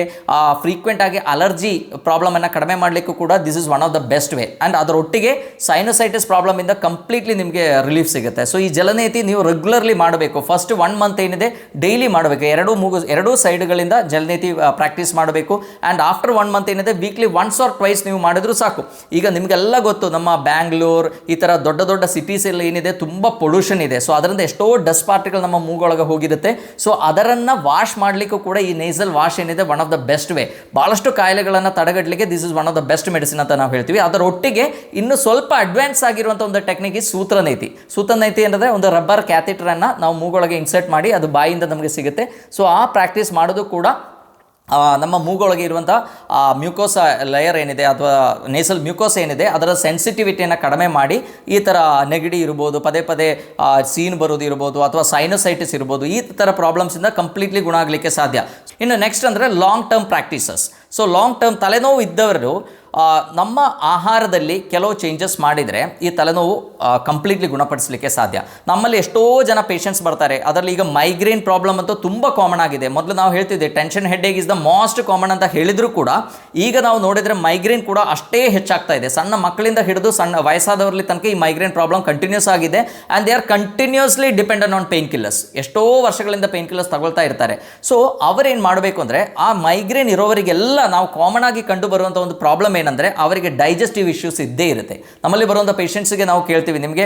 ಫ್ರೀಕ್ವೆಂಟ್ ಆಗಿ ಅಲರ್ಜಿ ಪ್ರಾಬ್ಲಮನ್ನು ಕಡಿಮೆ ಮಾಡಲಿಕ್ಕೂ ಕೂಡ this is one of the best way. And ಅದರೊಟ್ಟಿಗೆ ಸೈನಸೈಟಿಸ್ ಪ್ರಾಬ್ಲಮಿಂದ ಕಂಪ್ಲೀಟ್ಲಿ ನಿಮಗೆ ರಿಲೀಫ್ ಸಿಗುತ್ತೆ. ಸೊ ಈ ಜಲನೇತಿ ನೀವು ರೆಗ್ಯುಲರ್ಲಿ ಮಾಡಬೇಕು. ಫಸ್ಟ್ 1 ಮಂತ್ ಏನಿದೆ ಡೈಲಿ ಮಾಡಬೇಕು. ಎರಡೂ ಸೈಡ್ಗಳಿಂದ ಜಲನೇತಿ ಪ್ರಾಕ್ಟೀಸ್ ಮಾಡಬೇಕು. ಆ್ಯಂಡ್ ಆಫ್ಟರ್ 1 ಮಂತ್ ಏನಿದೆ ವೀಕ್ಲಿ ಒನ್ಸ್ ಆರ್ ಟ್ವೈಸ್ ನೀವು ಮಾಡಿದ್ರು ಸಾಕು. ಈಗ ನಿಮಗೆಲ್ಲ ಗೊತ್ತು, ನಮ್ಮ ಬ್ಯಾಂಗ್ಳೂರ್ ಈ ಥರ ದೊಡ್ಡ ದೊಡ್ಡ ಸಿಟೀಸ್ ಎಲ್ಲ ಏನಿದೆ ತುಂಬ ಪೊಲ್ಯೂಷನ್ ಇದೆ. ಸೊ ಅದರಿಂದ ಎಷ್ಟೋ ಡಸ್ಟ್ ಪಾರ್ಟಿಕಲ್ ನಮ್ಮ ಮೂಗೊಳಗೆ ಹೋಗಿರುತ್ತೆ. ಸೊ ಅದರನ್ನು ವಾಶ್ ಮಾಡಲಿಕ್ಕೂ ಕೂಡ ಈ ನೇಸಲ್ ವಾಶ್ ಏನಿದೆ one of the best way. ಭಾಳಷ್ಟು ಕಾಯಿಲೆಗಳನ್ನು ತಡೆಗಟ್ಟಲಿಕ್ಕೆ this is one of the best medicine ಅಂತ ನಾವು ಹೇಳ್ತೀವಿ. ಅದರೊಟ್ಟಿಗೆ ಇನ್ನು ಸ್ವಲ್ಪ ಅಡ್ವಾನ್ಸ್ ಆಗಿರುವಂಥ ಒಂದು ಟೆಕ್ನಿಕ್ ಈ ಸೂತ್ರನೇತಿ. ಸೂತ್ರನೇತಿ ಅಂದರೆ ಒಂದು ರಬ್ಬರ್ ಕ್ಯಾಥೆಟರನ್ನು ನಾವು ಮೂಗೊಳಗೆ ಇನ್ಸರ್ಟ್ ಮಾಡಿ ಅದು ಬಾಯಿಂದ ನಮಗೆ ಸಿಗುತ್ತೆ. ಸೊ ಆ ಪ್ರಾಕ್ಟೀಸ್ ಮಾಡೋದು ಕೂಡ ನಮ್ಮ ಮೂಗೊಳಗೆ ಇರುವಂಥ ಮ್ಯೂಕೋಸ ಲೇಯರ್ ಏನಿದೆ ಅಥವಾ ನೇಸಲ್ ಮ್ಯೂಕೋಸ ಏನಿದೆ ಅದರ ಸೆನ್ಸಿಟಿವಿಟಿಯನ್ನು ಕಡಿಮೆ ಮಾಡಿ ಈ ಥರ ನೆಗಡಿ ಇರ್ಬೋದು, ಪದೇ ಪದೇ ಸೀನ್ ಬರೋದು ಇರ್ಬೋದು, ಅಥವಾ ಸೈನಸೈಟಿಸ್ ಇರ್ಬೋದು, ಈ ಥರ ಪ್ರಾಬ್ಲಮ್ಸಿಂದ ಕಂಪ್ಲೀಟ್ಲಿ ಗುಣ ಆಗಲಿಕ್ಕೆ ಸಾಧ್ಯ. ಇನ್ನು ನೆಕ್ಸ್ಟ್ ಅಂದರೆ long term practices. So long term ತಲೆನೋವು ಇದ್ದವರು ನಮ್ಮ ಆಹಾರದಲ್ಲಿ ಕೆಲವು ಚೇಂಜಸ್ ಮಾಡಿದರೆ ಈ ತಲೆನೋವು ಕಂಪ್ಲೀಟ್ಲಿ ಗುಣಪಡಿಸಲಿಕ್ಕೆ ಸಾಧ್ಯ. ನಮ್ಮಲ್ಲಿ ಎಷ್ಟೋ ಜನ ಪೇಷಂಟ್ಸ್ ಬರ್ತಾರೆ, ಅದರಲ್ಲಿ ಈಗ ಮೈಗ್ರೇನ್ ಪ್ರಾಬ್ಲಮ್ ಅಂತೂ ತುಂಬ ಕಾಮನ್ ಆಗಿದೆ. ಮೊದಲು ನಾವು ಹೇಳ್ತಿದ್ದೆ tension headache is the most common ಅಂತ ಹೇಳಿದರೂ ಕೂಡ ಈಗ ನಾವು ನೋಡಿದರೆ ಮೈಗ್ರೇನ್ ಕೂಡ ಅಷ್ಟೇ ಹೆಚ್ಚಾಗ್ತಾ ಇದೆ. ಸಣ್ಣ ಮಕ್ಕಳಿಂದ ಹಿಡಿದು ಸಣ್ಣ ವಯಸ್ಸಾದವರಲ್ಲಿ ತನಕ ಈ ಮೈಗ್ರೇನ್ ಪ್ರಾಬ್ಲಮ್ ಕಂಟಿನ್ಯೂಸ್ ಆಗಿದೆ. And they are continuously dependent on pain killers. ಎಷ್ಟೋ ವರ್ಷಗಳಿಂದ ಪೇನ್ ಕಿಲ್ಲರ್ಸ್ ತಗೊಳ್ತಾ ಇರ್ತಾರೆ. ಸೊ ಅವರೇನು ಮಾಡಬೇಕು ಅಂದರೆ, ಆ ಮೈಗ್ರೇನ್ ಇರೋವರಿಗೆಲ್ಲ ನಾವು ಕಾಮನ್ ಆಗಿ ಕಂಡು ಬರುವಂಥ ಒಂದು ಪ್ರಾಬ್ಲಮ್ ಏನಂದರೆ ಅವರಿಗೆ ಡೈಜೆಸ್ಟಿವ್ ಇಶ್ಯೂಸ್ ಇದ್ದೇ ಇರುತ್ತೆ. ನಮ್ಮಲ್ಲಿ ಬರುವಂಥ ಪೇಷಂಟ್ಸ್ಗೆ ನಾವು ಕೇಳ್ತೀವಿ, ನಿಮಗೆ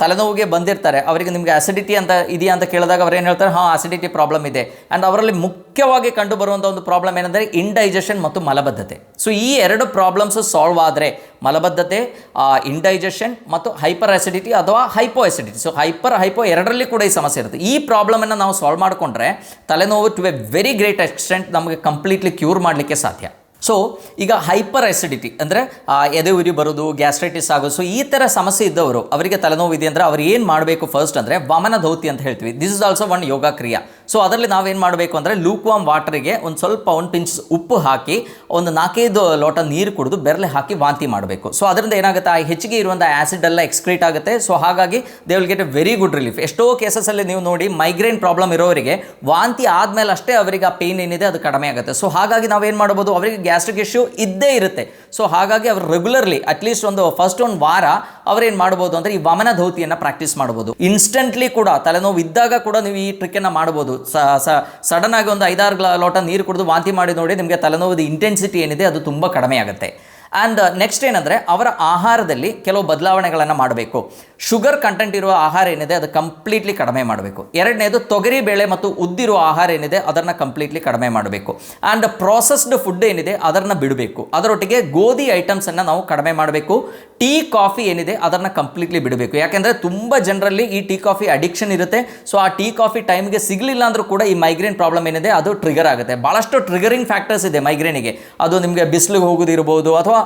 ತಲೆನೋವಿಗೆ ಬಂದಿರ್ತಾರೆ, ಅವರಿಗೆ ನಿಮಗೆ ಅಸಿಡಿಟಿ ಅಂತ ಇದೆಯಾ ಅಂತ ಕೇಳಿದಾಗ ಅವ್ರು ಏನು ಹೇಳ್ತಾರೆ, ಹಾಂ ಅಸಿಡಿಟಿ ಪ್ರಾಬ್ಲಮ್ ಇದೆ. ಆ್ಯಂಡ್ ಅವರಲ್ಲಿ ಮುಖ್ಯವಾಗಿ ಕಂಡು ಬರುವಂಥ ಒಂದು ಪ್ರಾಬ್ಲಮ್ ಏನಂದರೆ ಇಂಡೈಜೆಷನ್ ಮತ್ತು ಮಲಬದ್ಧತೆ. ಸೊ ಈ ಎರಡು ಪ್ರಾಬ್ಲಮ್ಸ್ ಸಾಲ್ವ್ ಆದರೆ ಮಲಬದ್ಧತೆ, ಇಂಡೈಜೆಷನ್ ಮತ್ತು ಹೈಪರ್ ಅಸಿಡಿಟಿ ಅಥವಾ ಹೈಪೋ ಅಸಿಡಿಟಿ, ಸೊ ಹೈಪೋ ಎರಡರಲ್ಲಿ ಕೂಡ ಈ ಸಮಸ್ಯೆ ಇರುತ್ತೆ. ಈ ಪ್ರಾಬ್ಲಮನ್ನು ನಾವು ಸಾಲ್ವ್ ಮಾಡಿಕೊಂಡ್ರೆ ತಲೆನೋವು to a very great extent ನಮಗೆ ಕಂಪ್ಲೀಟ್ಲಿ ಕ್ಯೂರ್ ಮಾಡಲಿಕ್ಕೆ ಸಾಧ್ಯ. ಸೊ ಈಗ ಹೈಪರ್ ಅಸಿಡಿಟಿ ಅಂದರೆ ಎದೆ ಉರಿ ಬರೋದು, ಗ್ಯಾಸ್ಟ್ರೈಟಿಸ್ ಆಗೋದು, ಸೊ ಈ ಥರ ಸಮಸ್ಯೆ ಇದ್ದವರು ಅವರಿಗೆ ತಲೆನೋವು ಇದೆ ಅಂದರೆ ಅವ್ರು ಏನು ಮಾಡಬೇಕು ಫಸ್ಟ್ ಅಂದರೆ ವಮನ ಧೌತಿ ಅಂತ ಹೇಳ್ತೀವಿ. ದಿಸ್ ಇಸ್ ಆಲ್ಸೋ ಒನ್ ಯೋಗ ಕ್ರಿಯಾ. ಸೊ ಅದರಲ್ಲಿ ನಾವೇನು ಮಾಡಬೇಕು ಅಂದರೆ ಲೂಕ್ವಾಮ್ ವಾಟರಿಗೆ ಒಂದು ಸ್ವಲ್ಪ ಒಂದು ಪಿಂಚ್ ಉಪ್ಪು ಹಾಕಿ ಒಂದು 4-5 ಲೋಟ ನೀರು ಕುಡಿದು ಬೆರಳೆ ಹಾಕಿ ವಾಂತಿ ಮಾಡಬೇಕು. ಸೊ ಅದರಿಂದ ಏನಾಗುತ್ತೆ, ಆ ಹೆಚ್ಚಿಗೆ ಇರುವಂಥ ಆ್ಯಸಿಡ್ ಎಲ್ಲ ಎಕ್ಸ್ಕ್ರೀಟ್ ಆಗುತ್ತೆ. ಸೊ ಹಾಗಾಗಿ they will get A very good relief. ಎಷ್ಟೋ ಕೇಸಸಲ್ಲಿ ನೀವು ನೋಡಿ ಮೈಗ್ರೇನ್ ಪ್ರಾಬ್ಲಮ್ ಇರೋರಿಗೆ ವಾಂತಿ ಆದಮೇಲೆ ಅಷ್ಟೇ ಅವರಿಗೆ ಆ ಪೇನ್ ಏನಿದೆ ಅದು ಕಡಿಮೆ ಆಗುತ್ತೆ. ಸೊ ಹಾಗಾಗಿ ನಾವೇನು ಮಾಡ್ಬೋದು, ಅವರಿಗೆ ಗ್ಯಾಸ್ಟ್ರಿಕ್ ಇಶ್ಯೂ ಇದ್ದೇ ಇರುತ್ತೆ. ಸೊ ಹಾಗಾಗಿ ಅವರು ರೆಗ್ಯುಲರ್ಲಿ ಅಟ್ಲೀಸ್ಟ್ ಫಸ್ಟ್ ಒಂದು ವಾರ ಅವ್ರೇನು ಮಾಡ್ಬೋದು ಅಂದರೆ ಈ ವಮನ ಧೌತಿಯನ್ನು ಪ್ರಾಕ್ಟೀಸ್ ಮಾಡ್ಬೋದು. ಇನ್ಸ್ಟೆಂಟ್ಲಿ ಕೂಡ ತಲೆನೋವು ಇದ್ದಾಗ ಕೂಡ ನೀವು ಈ ಟ್ರಿಕ್ಕನ್ನು ಮಾಡ್ಬೋದು. ಸಡನ್ ಆಗಿ ಒಂದು 5-6 ಲೋಟ ನೀರು ಕುಡಿದು ವಾಂತಿ ಮಾಡಿ ನೋಡಿ, ನಿಮಗೆ ತಲೆನೋವು ಇಂಟೆನ್ಸಿಟಿ ಏನಿದೆ ಅದು ತುಂಬ ಕಡಿಮೆ ಆಗುತ್ತೆ. ಆ್ಯಂಡ್ ನೆಕ್ಸ್ಟ್ ಏನಂದರೆ ಅವರ ಆಹಾರದಲ್ಲಿ ಕೆಲವು ಬದಲಾವಣೆಗಳನ್ನು ಮಾಡಬೇಕು. ಶುಗರ್ ಕಂಟೆಂಟ್ ಇರುವ ಆಹಾರ ಏನಿದೆ ಅದು ಕಂಪ್ಲೀಟ್ಲಿ ಕಡಿಮೆ ಮಾಡಬೇಕು. ಎರಡನೇದು ತೊಗರಿ ಬೇಳೆ ಮತ್ತು ಉದ್ದಿರುವ ಆಹಾರ ಏನಿದೆ ಅದನ್ನು ಕಂಪ್ಲೀಟ್ಲಿ ಕಡಿಮೆ ಮಾಡಬೇಕು. ಆ್ಯಂಡ್ ಪ್ರಾಸೆಸ್ಡ್ ಫುಡ್ ಏನಿದೆ ಅದನ್ನು ಬಿಡಬೇಕು. ಅದರೊಟ್ಟಿಗೆ ಗೋಧಿ ಐಟಮ್ಸನ್ನು ನಾವು ಕಡಿಮೆ ಮಾಡಬೇಕು. ಟೀ ಕಾಫಿ ಏನಿದೆ ಅದನ್ನು ಕಂಪ್ಲೀಟ್ಲಿ ಬಿಡಬೇಕು. ಯಾಕೆಂದರೆ ತುಂಬ ಜನರಲ್ಲಿ ಈ ಟೀ ಕಾಫಿ ಅಡಿಕ್ಷನ್ ಇರುತ್ತೆ. ಸೊ ಆ ಟೀ ಕಾಫಿ ಟೈಮ್ಗೆ ಸಿಗಲಿಲ್ಲ ಅಂದರೂ ಕೂಡ ಈ ಮೈಗ್ರೇನ್ ಪ್ರಾಬ್ಲಮ್ ಏನಿದೆ ಅದು ಟ್ರಿಗರ್ ಆಗುತ್ತೆ. ಭಾಳಷ್ಟು ಟ್ರಿಗರಿಂಗ್ ಫ್ಯಾಕ್ಟರ್ಸ್ ಇದೆ ಮೈಗ್ರೇನಿಗೆ. ಅದು ನಿಮಗೆ ಬಿಸಿಲಿಗೆ ಹೋಗೋದಿರ್ಬೋದು, ಅಥವಾ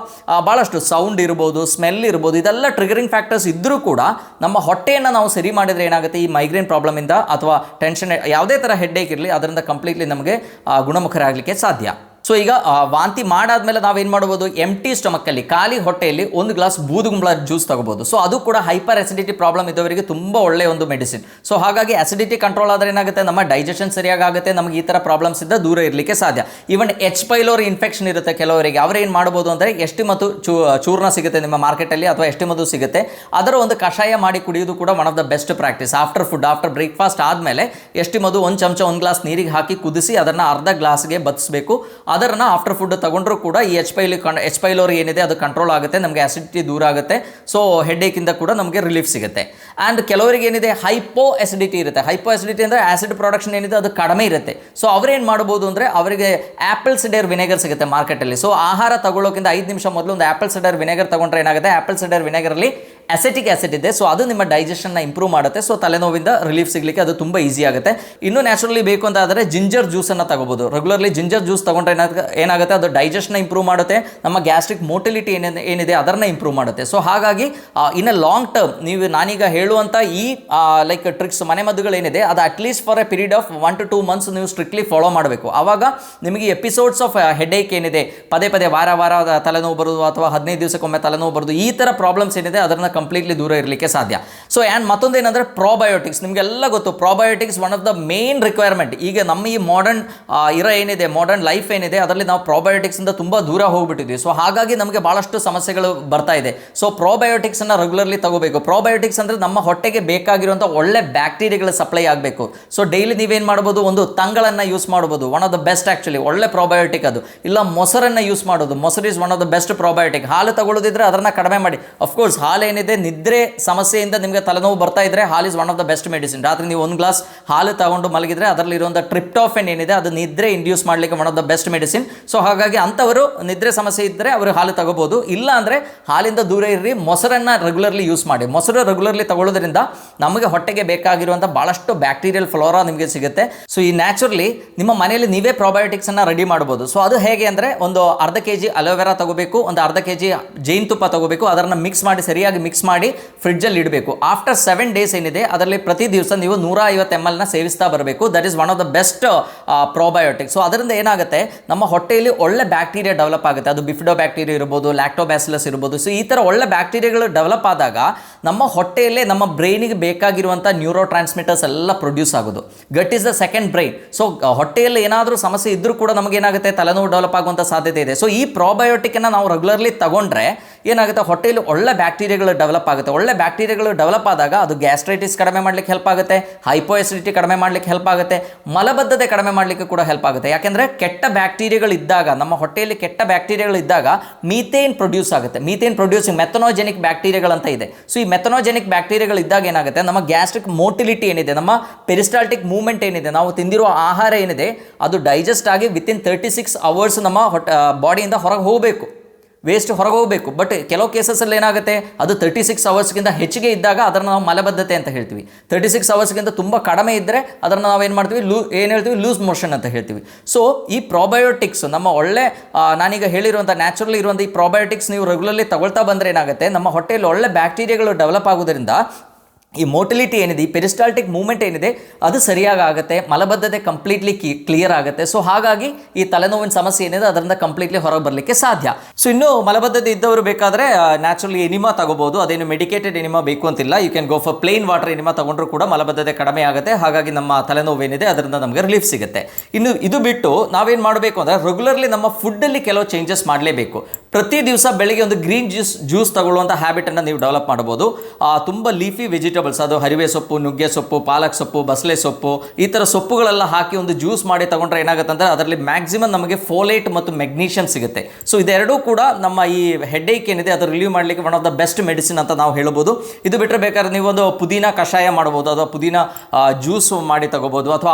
ಭಾಳಷ್ಟು ಸೌಂಡ್ ಇರ್ಬೋದು, ಸ್ಮೆಲ್ ಇರ್ಬೋದು, ಇದೆಲ್ಲ ಟ್ರಿಗರಿಂಗ್ ಫ್ಯಾಕ್ಟರ್ಸ್ ಇದ್ದರೂ ಕೂಡ ನಮ್ಮ ಹೊಟ್ಟೆಯನ್ನು ನಾವು ಸರಿ ಮಾಡಿದರೆ ಏನಾಗುತ್ತೆ, ಈ ಮೈಗ್ರೇನ್ ಪ್ರಾಬ್ಲಮಿಂದ ಅಥವಾ ಟೆನ್ಷನ್ ಯಾವುದೇ ಥರ ಹೆಡ್ಡೇಕ್ ಇರಲಿ ಅದರಿಂದ ಕಂಪ್ಲೀಟ್ಲಿ ನಮಗೆ ಗುಣಮುಖರಾಗಲಿಕ್ಕೆ ಸಾಧ್ಯ. ಸೊ ಈಗ ವಾಂತಿ ಮಾಡಾದ್ಮೇಲೆ ನಾವೇನು ಮಾಡ್ಬೋದು, ಎಂಟಿ ಸ್ಟಮಕ್ಕಲ್ಲಿ ಖಾಲಿ ಹೊಟ್ಟೆಯಲ್ಲಿ 1 ಗ್ಲಾಸ್ ಬೂದುಗುಂಬಳ ಜ್ಯೂಸ್ ತಗೋಬೋದು. ಸೊ ಅದು ಕೂಡ ಹೈಪರ್ ಅಸಿಡಿಟಿ ಪ್ರಾಬ್ಲಮ್ ಇದ್ದವರಿಗೆ ತುಂಬ ಒಳ್ಳೆಯ ಒಂದು ಮೆಡಿಸಿನ್. ಸೊ ಹಾಗಾಗಿ ಅಸಿಡಿಟಿ ಕಂಟ್ರೋಲ್ ಆದರೆ ಏನಾಗುತ್ತೆ, ನಮ್ಮ ಡೈಜೆಷನ್ ಸರಿಯಾಗಿ ಆಗುತ್ತೆ, ನಮಗೆ ಈ ಥರ ಪ್ರಾಬ್ಲಮ್ಸ್ ಇಂದ ದೂರ ಇರಲಿಕ್ಕೆ ಸಾಧ್ಯ. ಈವನ್ ಎಚ್ ಪೈಲೋರಿ ಇನ್ಫೆಕ್ಷನ್ ಇರುತ್ತೆ ಕೆಲವರಿಗೆ, ಅವರೇನು ಮಾಡ್ಬೋದು ಅಂದರೆ ಎಷ್ಟಿ ಮತ್ತು ಚೂರ್ಣ ಸಿಗುತ್ತೆ ನಿಮ್ಮ ಮಾರ್ಕೆಟಲ್ಲಿ, ಅಥವಾ ಎಷ್ಟಿ ಮದ್ದು ಸಿಗುತ್ತೆ, ಅದರ ಒಂದು ಕಷಾಯ ಮಾಡಿ ಕುಡಿಯೋದು ಕೂಡ one of the best practice. After food, after breakfast ಆದಮೇಲೆ ಎಷ್ಟಿ ಮದ್ದು 1 ಚಮಚ 1 ಗ್ಲಾಸ್ ನೀರಿಗೆ ಹಾಕಿ ಕುದಿಸಿ ಅದನ್ನು ಅರ್ಧ ಗ್ಲಾಸ್ಗೆ ಬದಿಸಬೇಕು. ಅದನ್ನು ಆಫ್ಟರ್ ಫುಡ್ ತಗೊಂಡ್ರೂ ಕೂಡ ಈ ಎಚ್ ಪೈಲೋರಿ ಏನಿದೆ ಅದು ಕಂಟ್ರೋಲ್ ಆಗುತ್ತೆ, ನಮಗೆ ಆಸಿಡಿಟಿ ದೂರ ಆಗುತ್ತೆ. ಸೊ ಹೆಡ್ಡೇಕಿಂದ ಕೂಡ ನಮಗೆ ರಿಲೀಫ್ ಸಿಗುತ್ತೆ. ಆ್ಯಂಡ್ ಕೆಲವರಿಗೆ ಏನಿದೆ ಹೈಪೋ ಅಸಿಡಿಟಿ ಇರುತ್ತೆ. ಹೈಪೋ ಅಸಿಡಿಟಿ ಅಂದರೆ ಆಸಿಡ್ ಪ್ರೊಡಕ್ಷನ್ ಏನಿದೆ ಅದು ಕಡಿಮೆ ಇರುತ್ತೆ. ಸೊ ಅವರೇನು ಮಾಡ್ಬೋದು ಅಂದರೆ ಅವರಿಗೆ ಆ್ಯಪಲ್ ಸಿಡರ್ ವಿನೆಗರ್ ಸಿಗುತ್ತೆ ಮಾರ್ಕೆಟಲ್ಲಿ. ಸೊ ಆಹಾರ ತಗೊಳ್ಳೋಕ್ಕಿಂತ 5 ನಿಮಿಷ ಮೊದಲು ಒಂದು ಆ್ಯಪಲ್ ಸಿಡರ್ ವಿನೆಗರ್ ತಗೊಂಡ್ರೆ ಏನಾಗುತ್ತೆ, ಆ್ಯಪಲ್ ಸಿಡರ್ ವಿನೆಗರಲ್ಲಿ ಅಸೆಟಿಕ್ ಆಸಿಡ್ ಇದೆ. ಸೊ ಅದು ನಿಮ್ಮ ಡೈಜೆಷನ್ನ ಇಂಪ್ರೂವ್ ಮಾಡುತ್ತೆ. ಸೊ ತಲೆನೋವಿಂದ ರಿಲೀಫ್ ಸಿಗಲಿಕ್ಕೆ ಅದು ತುಂಬ ಈಸಿ ಆಗುತ್ತೆ. ಇನ್ನೂ ನ್ಯಾಚುರಲಿ ಬೇಕು ಅಂತ ಆದರೆ ಜಿಂಜರ್ ಜ್ಯೂಸನ್ನು ತಗೋಬೋದು. ರೆಗ್ಯುಲರ್ಲಿ ಜಿಂಜರ್ ಜ್ಯೂಸ್ ತಗೊಂಡ್ರೆ ಏನಾಗುತ್ತೆ, ಅದು ಡೈಜೆಷನ್ನ ಇಂಪ್ರೂವ್ ಮಾಡುತ್ತೆ, ನಮ್ಮ ಗ್ಯಾಸ್ಟ್ರಿಕ್ ಮೋಟಿಲಿಟಿ ಏನಿದೆ ಅದನ್ನು ಇಂಪ್ರೂವ್ ಮಾಡುತ್ತೆ. ಸೊ ಹಾಗಾಗಿ ಇನ್ ಅ ಲಾಂಗ್ ಟರ್ಮ್ ನಾನೀಗ ಹೇಳುವಂಥ ಈ ಲೈಕ್ ಟ್ರಿಕ್ಸ್ ಮನೆಮದ್ದುಗಳೇನಿದೆ ಅದು at least for A period of 1 to 2 months ನೀವು ಸ್ಟ್ರಿಕ್ಟ್ಲಿ ಫಾಲೋ ಮಾಡಬೇಕು. ಆವಾಗ ನಿಮಗೆ ಎಪಿಸೋಡ್ಸ್ ಆಫ್ ಹೆಡ್ಏಕ್ ಏನಿದೆ, ಪದೇ ಪದೇ ವಾರ ತಲೆನೋವು ಬರೋದು ಅಥವಾ 15 ದಿವಸಕ್ಕೊಮ್ಮೆ ತಲೆನೋವು ಬರೋದು, ಈ ಥರ ಪ್ರಾಬ್ಲಮ್ಸ್ ಏನಿದೆ ಅದನ್ನು ಕಂಪ್ಲೀಟ್ಲಿ ದೂರ ಇರಲಿಕ್ಕೆ ಸಾಧ್ಯ. ಸೊ ಆ್ಯಂಡ್ ಮತ್ತೊಂದು ಏನಂದರೆ ಪ್ರೋಬಯೋಟಿಕ್ಸ್. ನಿಮಗೆಲ್ಲ ಗೊತ್ತು probiotics one of the main requirement. ಈಗ ನಮ್ಮ ಈ ಮಾಡರ್ನ್ ಏನಿದೆ, ಮಾಡರ್ನ್ ಲೈಫ್ ಏನಿದೆ ಅದರಲ್ಲಿ ನಾವು ಪ್ರೋಬಯೋಟಿಕ್ಸಿಂದ ತುಂಬ ದೂರ ಹೋಗ್ಬಿಟ್ಟಿದ್ವಿ. ಸೊ ಹಾಗಾಗಿ ನಮಗೆ ಭಾಳಷ್ಟು ಸಮಸ್ಯೆಗಳು ಬರ್ತಾ ಇದೆ. ಸೊ ಪ್ರೋಬಯೋಟಿಕ್ಸನ್ನು ರೆಗ್ಯುಲರ್ಲಿ ತಗೋಬೇಕು. ಪ್ರೋಬಯೋಟಿಕ್ಸ್ ಅಂದರೆ ನಮ್ಮ ಹೊಟ್ಟೆಗೆ ಬೇಕಾಗಿರುವಂಥ ಒಳ್ಳೆ ಬ್ಯಾಕ್ಟೀರಿಯಾಗಳ ಸಪ್ಲೈ ಆಗಬೇಕು. ಸೊ ಡೈಲಿ ನೀವೇನು ಮಾಡ್ಬೋದು, ಒಂದು ತಂಗಳನ್ನು ಯೂಸ್ ಮಾಡ್ಬೋದು, one of the best actually, ಒಳ್ಳೆ ಪ್ರೋಬಯೋಟಿಕ್ ಅದು. ಇಲ್ಲ ಮೊಸರನ್ನು ಯೂಸ್ ಮಾಡೋದು, ಮೊಸರು is one of the best probiotic. ಹಾಲು ತಗೊಳ್ಳೋದಿದ್ರೆ ಅದನ್ನು ಕಡಿಮೆ ಮಾಡಿ. ಅಫ್ಕೋರ್ಸ್ ಹಾಲು ಏನಿದೆ, ನಿದ್ರೆ ಸಮಸ್ಯೆಯಿಂದ ನಿಮಗೆ ತಲೆನೋವು ಬರ್ತಾ ಇದ್ರೆ ಹಾಲ್ is one of the best medicine. ರಾತ್ರಿ ನೀವು 1 ಗ್ಲಾಸ್ ಹಾಲು ತಗೊಂಡು ಮಲಗಿದ್ರೆ ಅದರಲ್ಲಿ ಇರುವಂಥ ಟ್ರಿಪ್ಟೋಫೆನ್ ಏನಿದೆ ಅದು ನಿದ್ರೆ ಇಂಡ್ಯೂಸ್ ಮಾಡಲಿಕ್ಕೆ one of the best medicine. So ಹಾಗಾಗಿ ಅಂಥವರು ನಿದ್ರೆ ಸಮಸ್ಯೆ ಇದ್ದರೆ ಅವರು ಹಾಲು ತಗೋಬೋದು. ಇಲ್ಲ ಅಂದರೆ ಹಾಲಿಂದ ದೂರ ಇರ್ರಿ, ಮೊಸರನ್ನು ರೆಗ್ಯುಲರ್ಲಿ ಯೂಸ್ ಮಾಡಿ. ಮೊಸರು ರೆಗ್ಯುಲರ್ಲಿ ತಗೊಳ್ಳೋದ್ರಿಂದ ನಮಗೆ ಹೊಟ್ಟೆಗೆ ಬೇಕಾಗಿರುವಂಥ ಭಾಳಷ್ಟು ಬ್ಯಾಕ್ಟೀರಿಯಲ್ ಫ್ಲೋರಾ ನಿಮಗೆ ಸಿಗುತ್ತೆ. ಸೊ ಈ ನ್ಯಾಚುರಲಿ ನಿಮ್ಮ ಮನೆಯಲ್ಲಿ ನೀವೇ ಪ್ರೋಬಯೋಟಿಕ್ಸನ್ನು ರೆಡಿ ಮಾಡ್ಬೋದು. ಸೊ ಅದು ಹೇಗೆ ಅಂದರೆ, ಒಂದು ಅರ್ಧ kg ಅಲೋವೆರಾ ತಗೋಬೇಕು, ಒಂದು ಅರ್ಧ kg ಜೇನುತುಪ್ಪ ತಗೋಬೇಕು, ಅದನ್ನು ಸರಿಯಾಗಿ ಮಿಕ್ಸ್ ಮಾಡಿ ಫ್ರಿಡ್ಜಲ್ಲಿ ಇಡಬೇಕು. ಆಫ್ಟರ್ 7 days ಏನಿದೆ ಅದರಲ್ಲಿ ಪ್ರತಿ ದಿವಸ ನೀವು 150 ml ಸೇವಿಸ್ತಾ ಬರಬೇಕು. That is one of the best probiotic. So ಅದರಿಂದ ಏನಾಗುತ್ತೆ, ನಮ್ಮ ಹೊಟ್ಟೆಯಲ್ಲಿ ಒಳ್ಳೆ ಬ್ಯಾಕ್ಟೀರಿಯಾ ಡೆವಲಪ್ ಆಗುತ್ತೆ. ಅದು ಬಿಫಿಡೋ ಬ್ಯಾಕ್ಟೀರಿಯಾ ಇರ್ಬೋದು, ಲ್ಯಾಕ್ಟೋಬ್ಯಾಸಿಲಸ್ ಇರ್ಬೋದು. ಸೊ ಈ ಥರ ಒಳ್ಳೆ ಬ್ಯಾಕ್ಟೀರಿಯಾಗಳು ಡೆವಲಪ್ ಆದಾಗ ನಮ್ಮ ಹೊಟ್ಟೆಯಲ್ಲೇ ನಮ್ಮ ಬ್ರೈನಿಗೆ ಬೇಕಾಗಿರುವಂಥ ನ್ಯೂರೋ ಟ್ರಾನ್ಸ್ಮಿಟರ್ಸ್ ಎಲ್ಲ ಪ್ರೊಡ್ಯೂಸ್ ಆಗೋದು. Gut is the second brain. So ಹೊಟ್ಟೆಯಲ್ಲಿ ಏನಾದರೂ ಸಮಸ್ಯೆ ಇದ್ದರೂ ಕೂಡ ನಮಗೇನಾಗುತ್ತೆ, ತಲೆನೋವು ಡೆವಲಪ್ ಆಗುವಂಥ ಸಾಧ್ಯತೆ ಇದೆ. ಸೊ ಈ ಪ್ರೋಬಯೋಟಿಕನ್ನು ನಾವು ರೆಗ್ಯುಲರ್ಲಿ ತಗೊಂಡ್ರೆ ಏನಾಗುತ್ತೆ, ಹೊಟ್ಟೆಯಲ್ಲಿ ಒಳ್ಳೆ ಬ್ಯಾಕ್ಟೀರಿಯಾಗಳು ಡೆವಲಪ್ ಆಗುತ್ತೆ. ಒಳ್ಳೆ ಬ್ಯಾಕ್ಟೀರಿಯಾಗಳು ಡೆವಲಪ್ ಆದಾಗ ಅದು ಗ್ಯಾಸ್ಟ್ರೈಟಿಸ್ ಕಡಿಮೆ ಮಾಡಲಿಕ್ಕೆ ಹೆಲ್ಪ್ ಆಗುತ್ತೆ, ಹೈಪೋ ಅಸಿಡಿಟಿ ಕಡಿಮೆ ಮಾಡಲಿಕ್ಕೆ ಹೆಲ್ಪ್ ಆಗುತ್ತೆ, ಮಲಬದ್ಧತೆ ಕಡಿಮೆ ಮಾಡಲಿಕ್ಕೆ ಕೂಡ ಹೆಲ್ಪ್ ಆಗುತ್ತೆ. ಯಾಕೆಂದರೆ ಕೆಟ್ಟ ಬ್ಯಾಕ್ಟೀರಿಯಾಗಳು ಇದ್ದಾಗ, ನಮ್ಮ ಹೊಟ್ಟೆಯಲ್ಲಿ ಕೆಟ್ಟ ಬ್ಯಾಕ್ಟೀರಿಯಾಗಳು ಇದ್ದಾಗ ಮೀಥೇನ್ ಪ್ರೊಡ್ಯೂಸ್ ಆಗುತ್ತೆ. ಮೀಥೇನ್ ಪ್ರೊಡ್ಯೂಸಿಂಗ್ ಮೆಥನೋಜೆನಿಕ್ ಬ್ಯಾಕ್ಟೀರಿಯಾಗಳಂತ ಇದೆ. ಸೊ ಈ ಮೆಥನೋಜೆನಿಕ್ ಬ್ಯಾಕ್ಟೀರಿಯಾಗಳು ಇದ್ದಾಗ ಏನಾಗುತ್ತೆ, ನಮ್ಮ ಗ್ಯಾಸ್ಟ್ರಿಕ್ ಮೋಟಿಲಿಟಿ ಏನಿದೆ, ನಮ್ಮ ಪೆರಿಸ್ಟಾಲ್ಟಿಕ್ ಮೂವ್ಮೆಂಟ್ ಏನಿದೆ, ನಾವು ತಿಂದಿರುವ ಆಹಾರ ಏನಿದೆ ಅದು ಡೈಜೆಸ್ಟ್ ಆಗಿ ವಿತಿನ್ 36 hours ನಮ್ಮ ಬಾಡಿಯಿಂದ ಹೊರಗೆ ಹೋಗಬೇಕು, ವೇಸ್ಟ್ ಹೊರಗೆ ಹೋಗಬೇಕು. ಬಟ್ ಕೆಲವು ಕೇಸಸಲ್ಲಿ ಏನಾಗುತ್ತೆ, ಅದು 36 hours ಹೆಚ್ಚಿಗೆ ಇದ್ದಾಗ ಅದನ್ನು ನಾವು ಮಲಬದ್ಧತೆ ಅಂತ ಹೇಳ್ತೀವಿ. 36 hours ತುಂಬ ಕಡಿಮೆ ಇದ್ದರೆ ಅದನ್ನು ನಾವೇನು ಮಾಡ್ತೀವಿ, ಲೂಸ್ ಮೋಷನ್ ಅಂತ ಹೇಳ್ತೀವಿ. ಸೊ ಈ ಪ್ರೋಬಯೋಟಿಕ್ಸ್ ನಮ್ಮ ಒಳ್ಳೆ ನಾನೀಗ ಹೇಳಿರುವಂಥ ನ್ಯಾಚುರಲಿ ಇರುವಂಥ ಈ ಪ್ರೋಬಯೋಟಿಕ್ಸ್ ನೀವು ರೆಗ್ಯುಲರ್ಲಿ ತಗೊಳ್ತಾ ಬಂದರೆ ಏನಾಗುತ್ತೆ, ನಮ್ಮ ಹೊಟ್ಟೆಯಲ್ಲಿ ಒಳ್ಳೆ ಬ್ಯಾಕ್ಟೀರಿಯಾಗಳು ಡೆವಲಪ್ ಆಗೋದ್ರಿಂದ ಈ ಮೋಟಿಲಿಟಿ ಏನಿದೆ, ಈ ಪೆರಿಸ್ಟಾಲ್ಟಿಕ್ ಮೂವ್ಮೆಂಟ್ ಏನಿದೆ ಅದು ಸರಿಯಾಗಿ ಆಗುತ್ತೆ, ಮಲಬದ್ಧತೆ ಕಂಪ್ಲೀಟ್ಲಿ ಕ್ಲಿಯರ್ ಆಗುತ್ತೆ. ಸೊ ಹಾಗಾಗಿ ಈ ತಲೆನೋವಿನ ಸಮಸ್ಯೆ ಏನಿದೆ ಅದರಿಂದ ಕಂಪ್ಲೀಟ್ಲಿ ಹೊರಗೆ ಬರಲಿಕ್ಕೆ ಸಾಧ್ಯ. ಸೊ ಇನ್ನು ಮಲಬದ್ಧತೆ ಇದ್ದವರು ಬೇಕಾದರೆ ನ್ಯಾಚುರಲಿ ಎನಿಮಾ ತಗೋಬಹುದು. ಅದೇನು ಮೆಡಿಕೇಟೆಡ್ ಎನಿಮಾ ಬೇಕು ಅಂತಿಲ್ಲ. You can go for plain water enema ತಗೊಂಡ್ರು ಕೂಡ ಮಲಬದ್ಧತೆ ಕಡಿಮೆ ಆಗುತ್ತೆ. ಹಾಗಾಗಿ ನಮ್ಮ ತಲೆನೋವು ಏನಿದೆ ಅದರಿಂದ ನಮಗೆ ರಿಲೀಫ್ ಸಿಗುತ್ತೆ. ಇನ್ನು ಇದು ಬಿಟ್ಟು ನಾವೇನು ಮಾಡಬೇಕು ಅಂದರೆ ರೆಗ್ಯುಲರ್ಲಿ ನಮ್ಮ ಫುಡ್ಡಲ್ಲಿ ಕೆಲವು ಚೇಂಜಸ್ ಮಾಡಲೇಬೇಕು. ಪ್ರತಿ ದಿವಸ ಬೆಳಿಗ್ಗೆ ಒಂದು ಗ್ರೀನ್ ಜ್ಯೂಸ್ ತಗೊಳ್ಳುವಂಥ ಹ್ಯಾಬಿಟನ್ನು ನೀವು ಡೆವಲಪ್ ಮಾಡ್ಬೋದು. ತುಂಬ ಲೀಫಿ ವೆಜಿಟೇಬಲ್ಸ್, ಅದು ಹರಿವೆ ಸೊಪ್ಪು, ನುಗ್ಗೆ ಸೊಪ್ಪು, ಪಾಲಕ್ ಸೊಪ್ಪು, ಬಸಳೆ ಸೊಪ್ಪು, ಈ ಥರ ಸೊಪ್ಪುಗಳೆಲ್ಲ ಹಾಕಿ ಒಂದು ಜ್ಯೂಸ್ ಮಾಡಿ ತಗೊಂಡ್ರೆ ಏನಾಗುತ್ತೆ ಅಂದರೆ ಅದರಲ್ಲಿ ಮ್ಯಾಕ್ಸಿಮಮ್ ನಮಗೆ ಫೋಲೇಟ್ ಮತ್ತು ಮೆಗ್ನೀಷಿಯಮ್ ಸಿಗುತ್ತೆ. ಸೊ ಇದೆರಡೂ ಕೂಡ ನಮ್ಮ ಈ ಹೆಡ್ಏಕ್ ಏನಿದೆ ಅದು ರಿಲೀವ್ ಮಾಡಲಿಕ್ಕೆ one of the best medicine ಅಂತ ನಾವು ಹೇಳ್ಬೋದು. ಇದು ಬಿಟ್ಟರೆ ಬೇಕಾದ್ರೆ ನೀವು ಒಂದು ಪುದೀನ ಕಷಾಯ ಮಾಡ್ಬೋದು, ಅಥವಾ ಪುದೀನ ಜ್ಯೂಸ್ ಮಾಡಿ ತಗೋಬೋದು, ಅಥವಾ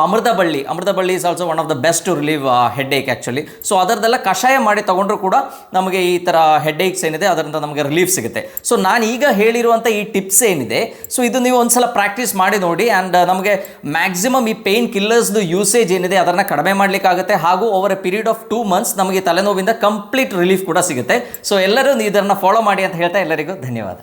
ಅಮೃತಬಳ್ಳಿ is also one of the best to relieve headache actually. So ಅದರದೆಲ್ಲ ಕಷಾಯ ಮಾಡಿ ತಗೊಂಡ್ರು ಕೂಡ ನಮಗೆ ಈ ಥರ ಹೆಡ್ಏಕ್ಸ್ ಏನಿದೆ ಅದರಿಂದ ನಮಗೆ ರಿಲೀಫ್ ಸಿಗುತ್ತೆ. ಸೊ ನಾನು ಈಗ ಹೇಳಿರುವಂಥ ಈ ಟಿಪ್ಸ್ ಏನಿದೆ, ಸೊ ಇದು ನೀವು ಒಂದ್ಸಲ ಪ್ರಾಕ್ಟೀಸ್ ಮಾಡಿ ನೋಡಿ. ಆ್ಯಂಡ್ ನಮಗೆ ಮ್ಯಾಕ್ಸಿಮಮ್ ಈ ಪೇನ್ ಕಿಲ್ಲರ್ಸ್ದು ಯೂಸೇಜ್ ಏನಿದೆ ಅದನ್ನು ಕಡಿಮೆ ಮಾಡಲಿಕ್ಕಾಗುತ್ತೆ. ಹಾಗೂ over A period of 2 months ನಮಗೆ ತಲೆನೋವಿಂದ ಕಂಪ್ಲೀಟ್ ರಿಲೀಫ್ ಕೂಡ ಸಿಗುತ್ತೆ. ಸೊ ಎಲ್ಲರೂ ಇದನ್ನು ಫಾಲೋ ಮಾಡಿ ಅಂತ ಹೇಳ್ತಾ ಎಲ್ಲರಿಗೂ ಧನ್ಯವಾದ.